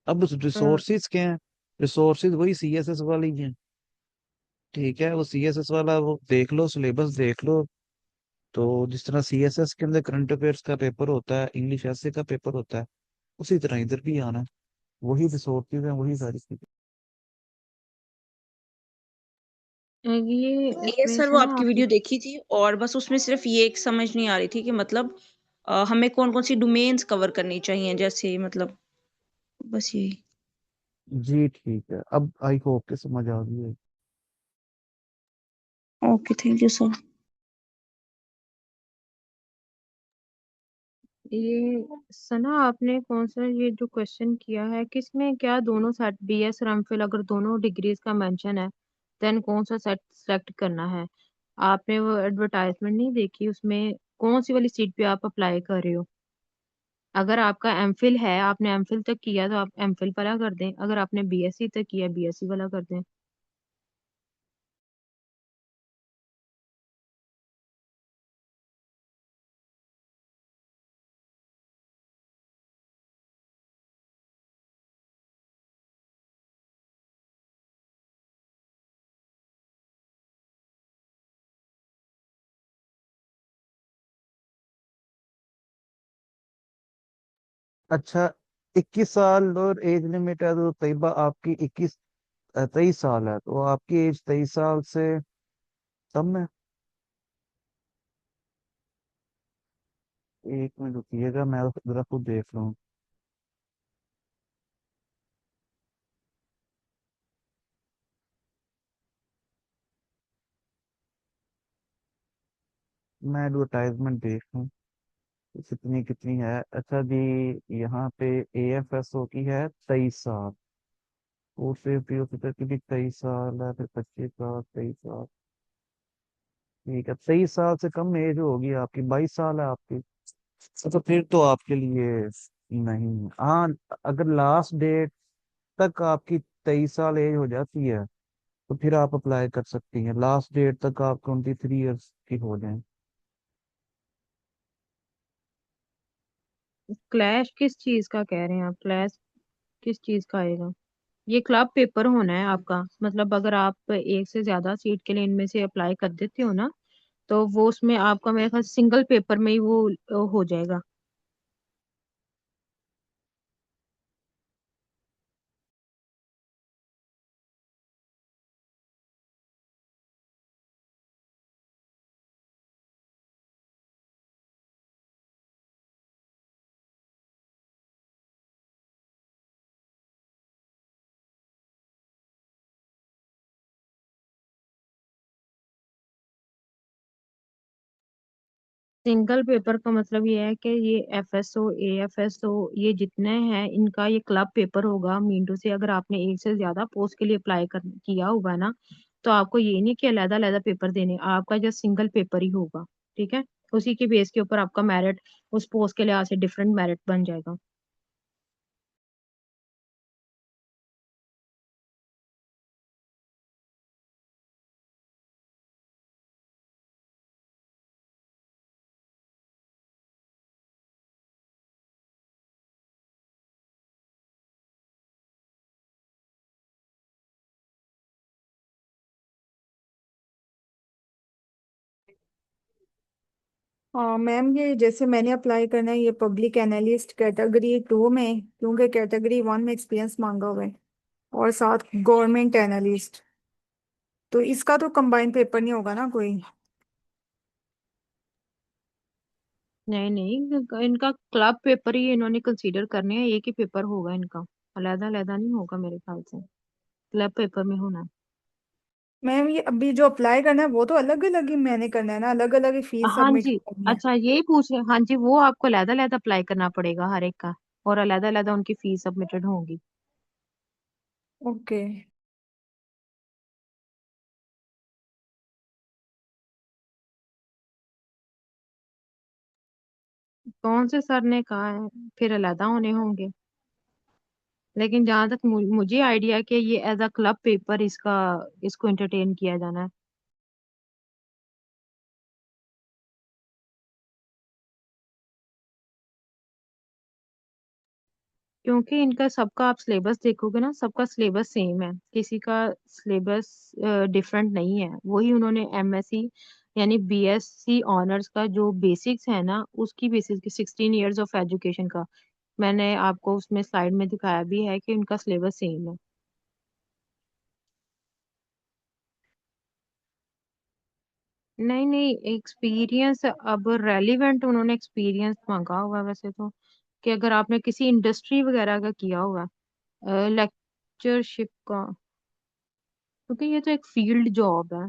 अब अ, रिसोर्सिस क्या हैं? रिसोर्सिस वही सीएसएस वाले ही हैं। ठीक है, वो सीएसएस वाला वो देख लो, सिलेबस देख लो। तो जिस तरह सीएसएस के अंदर करंट अफेयर्स का पेपर होता है, इंग्लिश ऐसे का पेपर होता है, उसी तरह इधर भी आना है। वही रिसोर्सेज हैं, वही सारी चीजें। ये ये इसमें सर से वो ना आपकी आप वीडियो देखी थी और बस उसमें सिर्फ ये एक समझ नहीं आ रही थी कि मतलब हमें कौन कौन सी डोमेन्स कवर करनी चाहिए, जैसे मतलब बस यही। जी ठीक है, अब आई होप के समझ आ गई है। Okay, thank you sir. ये सना आपने कौन सा ये जो क्वेश्चन किया है किसमें क्या दोनों सेट बीएस और एमफिल अगर दोनों डिग्रीज का मेंशन है देन कौन सा सेट सेलेक्ट करना है? आपने वो एडवर्टाइजमेंट नहीं देखी, उसमें कौन सी वाली सीट पे आप अप्लाई कर रहे हो? अगर आपका एमफिल है, आपने एमफिल तक किया तो आप एमफिल वाला कर दें, अगर आपने बीएससी तक किया बीएससी वाला कर दें। अच्छा, 21 साल और एज लिमिट है तो तैयबा आपकी 23 साल है, तो आपकी एज 23 साल से कम है। एक मिनट रुकिएगा, मैं जरा खुद देख रहा हूँ। मैं एडवर्टाइजमेंट देख रहा हूँ कितनी कितनी है। अच्छा जी, यहाँ पे एएफएसओ की है 23 साल, और फिर पीओसी तक की भी 23 साल है, फिर 25 साल, 23 साल। ठीक है, 23 साल से कम एज होगी आपकी, 22 साल है आपकी, तो फिर तो आपके लिए नहीं है। हाँ, अगर लास्ट डेट तक आपकी 23 साल एज हो जाती है तो फिर आप अप्लाई कर सकती हैं, लास्ट डेट तक आप 23 ईयर्स की हो जाएं। क्लैश किस चीज का कह रहे हैं आप? क्लैश किस चीज का आएगा? ये क्लब पेपर होना है आपका, मतलब अगर आप एक से ज्यादा सीट के लिए इनमें से अप्लाई कर देते हो ना, तो वो उसमें आपका मेरे ख्याल सिंगल पेपर में ही वो हो जाएगा। सिंगल पेपर का मतलब ये है कि ये एफएसओ एएफएसओ ये जितने हैं इनका ये क्लब पेपर होगा। मीन टू से अगर आपने एक से ज्यादा पोस्ट के लिए अप्लाई कर किया हुआ है ना, तो आपको ये नहीं कि अलग अलग पेपर देने, आपका जो सिंगल पेपर ही होगा। ठीक है, उसी के बेस के ऊपर आपका मेरिट उस पोस्ट के लिहाज से डिफरेंट मेरिट बन जाएगा। हाँ मैम, ये जैसे मैंने अप्लाई करना है ये पब्लिक एनालिस्ट कैटेगरी 2 में, क्योंकि कैटेगरी 1 में एक्सपीरियंस मांगा हुआ है, और साथ गवर्नमेंट एनालिस्ट। तो इसका तो कंबाइंड पेपर नहीं होगा ना कोई? नहीं नहीं, इनका क्लब पेपर ही इन्होंने कंसीडर करने हैं, एक ही पेपर होगा इनका, अलग अलग नहीं होगा मेरे ख्याल से, क्लब पेपर में होना है। मैम ये अभी जो अप्लाई करना है वो तो अलग अलग ही मैंने करना है ना, अलग अलग ही फीस हाँ सबमिट जी। करनी है। अच्छा, यही पूछ रहे, हाँ जी, वो आपको अलग अलग अप्लाई करना पड़ेगा हर एक का, और अलग अलग उनकी फीस सबमिटेड होंगी। ओके। कौन से सर ने कहा है फिर अलग होने होंगे? लेकिन जहां तक मुझे आइडिया है कि ये एज अ क्लब पेपर इसको एंटरटेन किया जाना है। क्योंकि इनका सबका आप सिलेबस देखोगे ना, सबका सिलेबस सेम है, किसी का सिलेबस डिफरेंट नहीं है। वही उन्होंने एमएससी यानी बीएससी ऑनर्स का जो बेसिक्स है ना, उसकी बेसिस की 16 इयर्स ऑफ एजुकेशन का मैंने आपको उसमें स्लाइड में दिखाया भी है कि उनका सिलेबस सेम है। नहीं नहीं, एक्सपीरियंस अब रेलिवेंट उन्होंने एक्सपीरियंस मांगा हुआ है वैसे तो, कि अगर आपने किसी इंडस्ट्री वगैरह का किया हुआ लेक्चरशिप का, क्योंकि ये तो एक फील्ड जॉब है।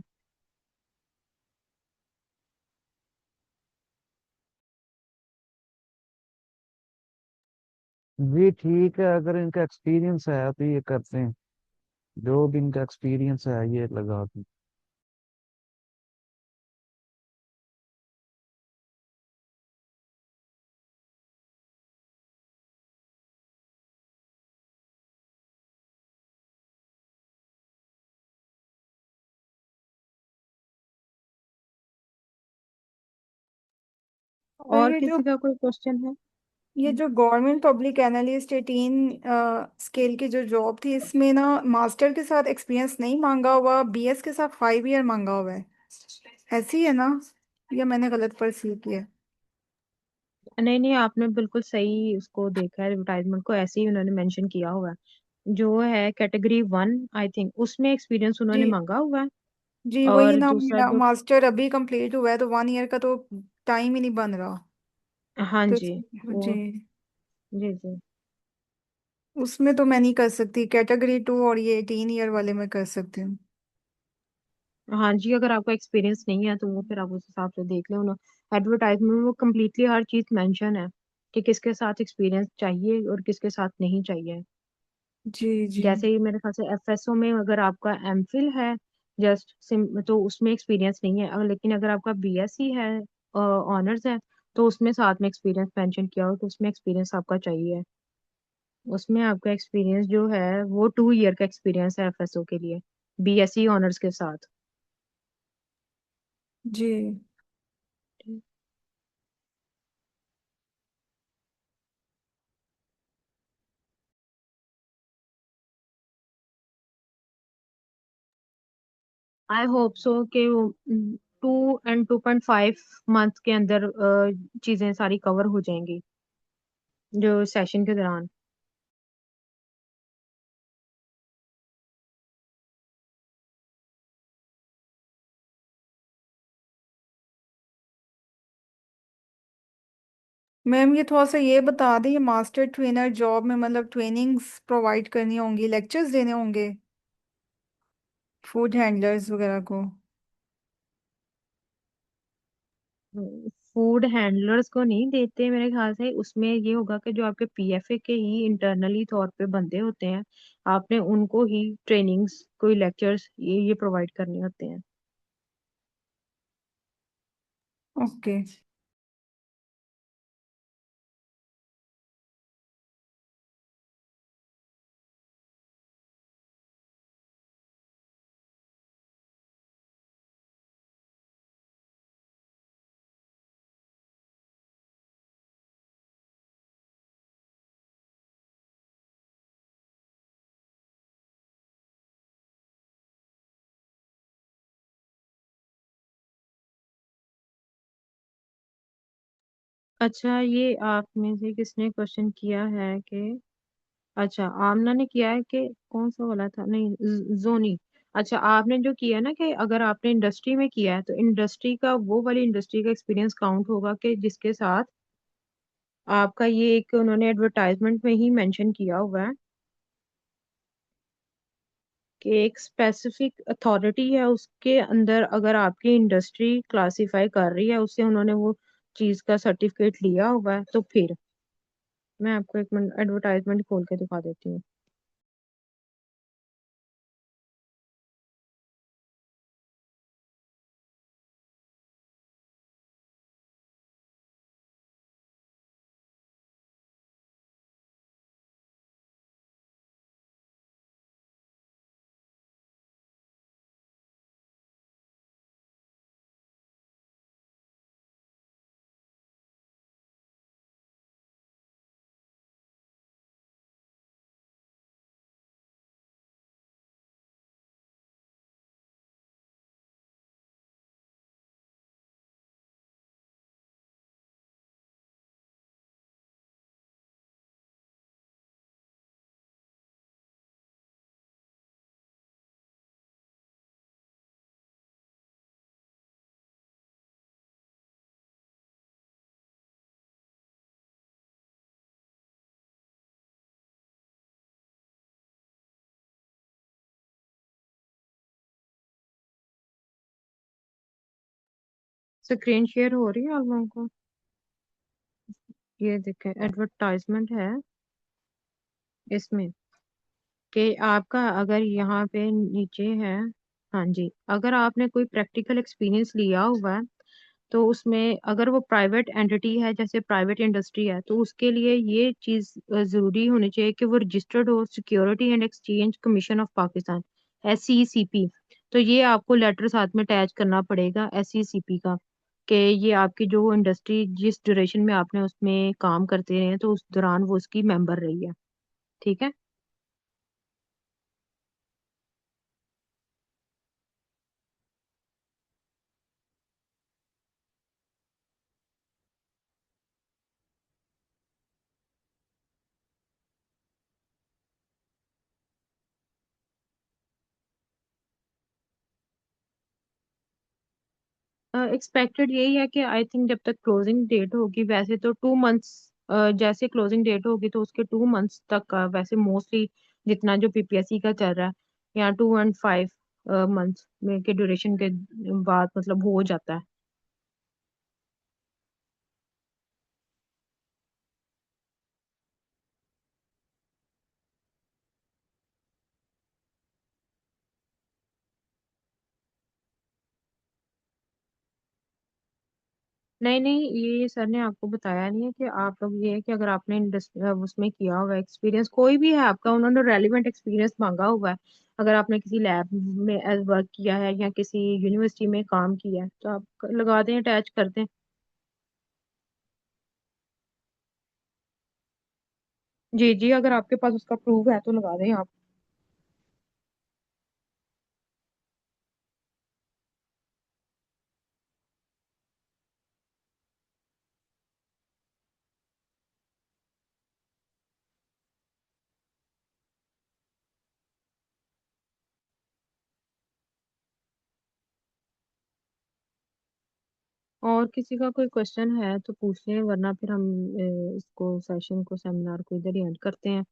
जी ठीक है, अगर इनका एक्सपीरियंस है तो ये करते हैं, जो भी इनका एक्सपीरियंस है ये लगा दें। और और किसी का कोई क्वेश्चन है? ये जो गवर्नमेंट पब्लिक एनालिस्ट 18 स्केल की जो जॉब थी, इसमें ना मास्टर के साथ एक्सपीरियंस नहीं मांगा हुआ, बीएस के साथ 5 ईयर मांगा हुआ है, ऐसी है ना, या मैंने गलत परसीव किया? नहीं नहीं, आपने बिल्कुल सही उसको देखा है, एडवर्टाइजमेंट को ऐसे ही उन्होंने मेंशन किया हुआ है। जो है कैटेगरी 1 आई थिंक, उसमें एक्सपीरियंस उन्होंने जी मांगा हुआ है। जी, वही और ना, दूसरा मेरा जो, मास्टर अभी कंप्लीट हुआ है तो 1 ईयर का तो टाइम ही नहीं बन रहा। हाँ तो जी, वो, जी, जी जी, उसमें तो मैं नहीं कर सकती, कैटेगरी 2 और ये 18 ईयर वाले में कर सकती हूँ। हाँ जी, अगर आपका एक्सपीरियंस नहीं है तो वो फिर आप उस हिसाब से देख लें। उन्होंने एडवर्टाइजमेंट में वो कम्प्लीटली हर चीज मेंशन है कि किसके साथ एक्सपीरियंस चाहिए और किसके साथ नहीं चाहिए। जी जी जैसे ही मेरे ख्याल से एफएसओ में अगर आपका एमफिल है जस्ट सिम, तो उसमें एक्सपीरियंस नहीं है। लेकिन अगर आपका बीएससी है, ऑनर्स है, तो उसमें साथ में एक्सपीरियंस मेंशन किया हो तो उसमें एक्सपीरियंस आपका चाहिए। उसमें आपका एक्सपीरियंस जो है वो 2 ईयर का एक्सपीरियंस है एफएसओ के लिए, बीएससी ऑनर्स के साथ। जी। आई होप सो कि 2 and 2.5 मंथ के अंदर चीजें सारी कवर हो जाएंगी जो सेशन के दौरान। मैम ये थोड़ा सा ये बता दें, ये मास्टर ट्रेनर जॉब में मतलब ट्रेनिंग्स प्रोवाइड करनी होंगी, लेक्चर्स देने होंगे फूड हैंडलर्स वगैरह को? फूड हैंडलर्स को नहीं देते मेरे ख्याल से। उसमें ये होगा कि जो आपके पीएफए के ही इंटरनली तौर पे बंदे होते हैं, आपने उनको ही ट्रेनिंग्स, कोई लेक्चर्स ये प्रोवाइड करने होते हैं। ओके। अच्छा, ये आप में से किसने क्वेश्चन किया है कि, अच्छा आमना ने किया है कि, कौन सा वाला था, नहीं जोनी। अच्छा, आपने जो किया है ना कि अगर आपने इंडस्ट्री में किया है तो इंडस्ट्री का, वो वाली इंडस्ट्री का एक्सपीरियंस काउंट होगा कि जिसके साथ आपका, ये एक उन्होंने एडवर्टाइजमेंट में ही मेंशन किया हुआ है कि एक स्पेसिफिक अथॉरिटी है, उसके अंदर अगर आपकी इंडस्ट्री क्लासिफाई कर रही है, उससे उन्होंने वो चीज का सर्टिफिकेट लिया हुआ है, तो फिर मैं आपको एक मिनट एडवर्टाइजमेंट खोल के दिखा देती हूँ। स्क्रीन शेयर हो रही है आप लोगों को? ये देखें, एडवर्टाइजमेंट है इसमें कि आपका अगर यहाँ पे नीचे है, हाँ जी, अगर आपने कोई प्रैक्टिकल एक्सपीरियंस लिया हुआ है तो उसमें अगर वो प्राइवेट एंटिटी है, जैसे प्राइवेट इंडस्ट्री है, तो उसके लिए ये चीज जरूरी होनी चाहिए कि वो रजिस्टर्ड हो security and exchange commission of Pakistan, SECP। तो ये आपको लेटर साथ में अटैच करना पड़ेगा SECP का, कि ये आपकी जो इंडस्ट्री जिस ड्यूरेशन में आपने उसमें काम करते रहे तो उस दौरान वो उसकी मेंबर रही है। ठीक है। एक्सपेक्टेड यही है कि आई थिंक जब तक क्लोजिंग डेट होगी, वैसे तो 2 मंथ्स, जैसे क्लोजिंग डेट होगी तो उसके 2 मंथ्स तक का वैसे मोस्टली जितना जो PPSC का चल रहा है, या 2 and 5 मंथ्स में के ड्यूरेशन के बाद मतलब हो जाता है। नहीं नहीं, ये सर ने आपको बताया नहीं है कि आप लोग, ये है कि अगर आपने उसमें किया हुआ एक्सपीरियंस कोई भी है आपका, उन्होंने रेलिवेंट एक्सपीरियंस मांगा हुआ है, अगर आपने किसी लैब में एज वर्क किया है या किसी यूनिवर्सिटी में काम किया है, तो आप लगा दें, अटैच कर दें। जी जी, अगर आपके पास उसका प्रूफ है तो लगा दें आप। और किसी का कोई क्वेश्चन है तो पूछ लें, वरना फिर हम इसको सेशन को, सेमिनार को इधर ही एंड करते हैं।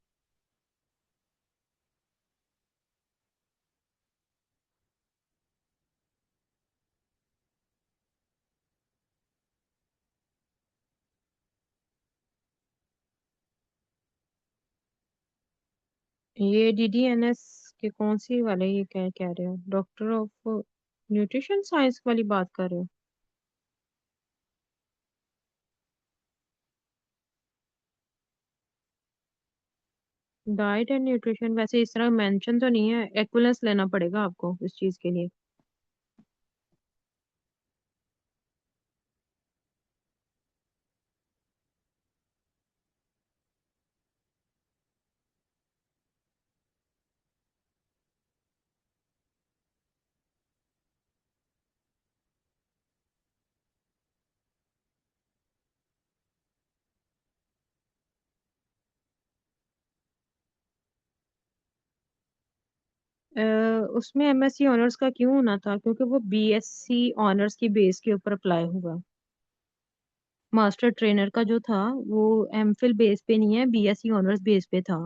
ये DDNS के कौन सी वाले, ये क्या कह रहे हो, डॉक्टर ऑफ न्यूट्रिशन साइंस वाली बात कर रहे हो? डाइट एंड न्यूट्रिशन वैसे इस तरह मेंशन तो नहीं है, एक्विलेंस लेना पड़ेगा आपको इस चीज के लिए। उसमें MSc ऑनर्स का क्यों होना था? क्योंकि वो BSc ऑनर्स की बेस के ऊपर अप्लाई हुआ। मास्टर ट्रेनर का जो था वो MPhil बेस पे नहीं है, BSc ऑनर्स बेस पे था।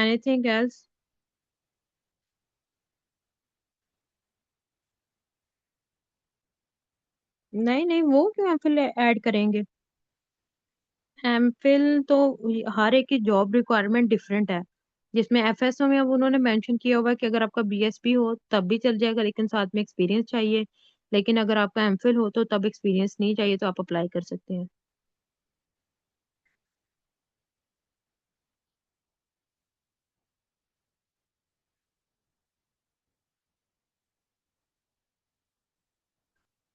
Anything else? नहीं नहीं, वो क्यों एमफिल ऐड करेंगे? एमफिल तो हर एक की जॉब रिक्वायरमेंट डिफरेंट है। जिसमें एफएसओ में अब उन्होंने मेंशन किया हुआ है कि अगर आपका बीएसपी हो तब भी चल जाएगा, लेकिन साथ में एक्सपीरियंस चाहिए। लेकिन अगर आपका एमफिल हो तो तब एक्सपीरियंस नहीं चाहिए, तो आप अप्लाई कर सकते हैं।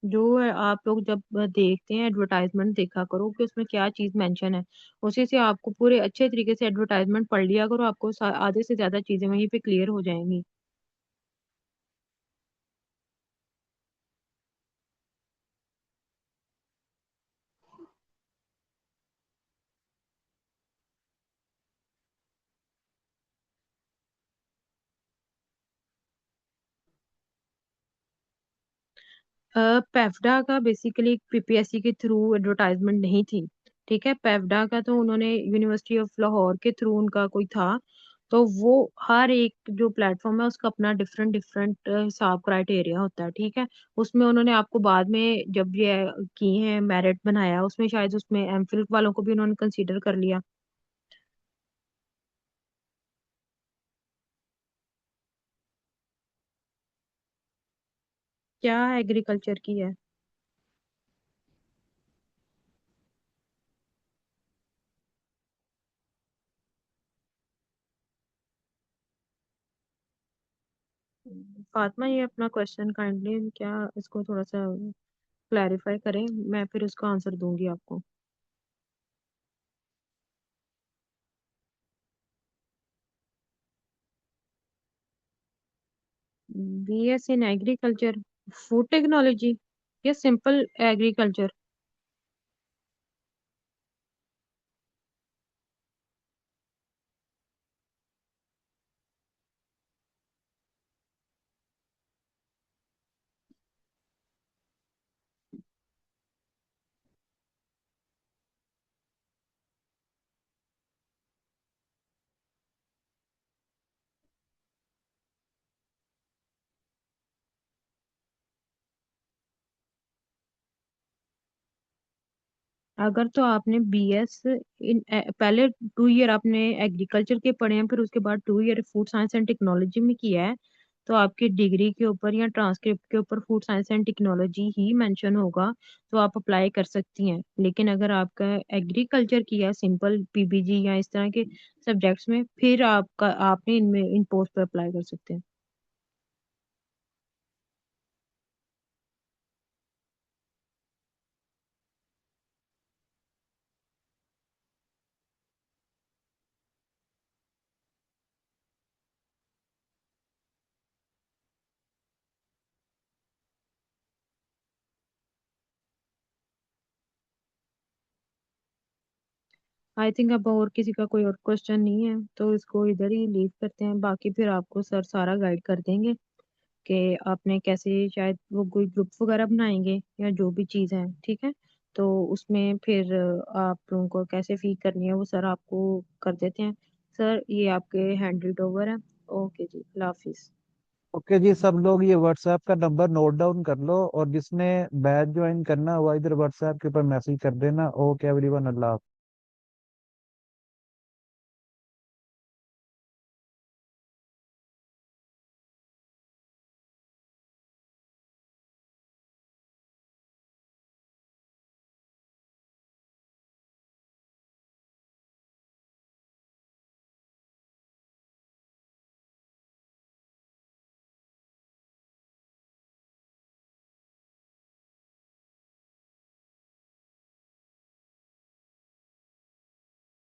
जो है आप लोग जब देखते हैं एडवर्टाइजमेंट देखा करो कि उसमें क्या चीज मेंशन है। उसी से आपको पूरे अच्छे तरीके से एडवर्टाइजमेंट पढ़ लिया करो, आपको आधे से ज्यादा चीजें वहीं पे क्लियर हो जाएंगी। पेफडा का बेसिकली पीपीएससी के थ्रू एडवर्टाइजमेंट नहीं थी। ठीक है, पेफडा का तो उन्होंने यूनिवर्सिटी ऑफ लाहौर के थ्रू उनका कोई था। तो वो हर एक जो प्लेटफॉर्म है उसका अपना डिफरेंट डिफरेंट हिसाब क्राइटेरिया होता है। ठीक है, उसमें उन्होंने आपको बाद में जब ये की है मेरिट बनाया, उसमें शायद उसमें एमफिल वालों को भी उन्होंने कंसीडर कर लिया। क्या एग्रीकल्चर की है? फातिमा, ये अपना क्वेश्चन काइंडली क्या इसको थोड़ा सा क्लैरिफाई करें, मैं फिर उसका आंसर दूंगी आपको। BS in agriculture, food technology या सिंपल एग्रीकल्चर? अगर तो आपने बीएस इन पहले 2 ईयर आपने एग्रीकल्चर के पढ़े हैं, फिर उसके बाद 2 year food science and technology में किया है, तो आपकी डिग्री के ऊपर या ट्रांसक्रिप्ट के ऊपर food science and technology he mention होगा, तो आप अप्लाई कर सकती हैं। लेकिन अगर आपका एग्रीकल्चर किया सिंपल पीबीजी या इस तरह के सब्जेक्ट्स में, फिर आपका आपने इनमें इन पोस्ट पर अप्लाई कर सकते हैं। आई थिंक अब और किसी का कोई और क्वेश्चन नहीं है, तो इसको इधर ही लीव करते हैं। बाकी फिर आपको सर सारा गाइड कर देंगे कि आपने कैसे, शायद वो कोई ग्रुप वगैरह बनाएंगे या जो भी चीज़ है। ठीक है, तो उसमें फिर आप लोगों को कैसे फी करनी है वो सर आपको कर देते हैं। सर ये आपके हैंडल्ड ओवर है। ओके जी, अल्लाह हाफिज़। ओके जी, सब लोग ये व्हाट्सएप का नंबर नोट डाउन कर लो, और जिसने बैच ज्वाइन करना हुआ इधर व्हाट्सएप के ऊपर मैसेज कर देना। ओके एवरीवन, अल्लाह हाफिज़।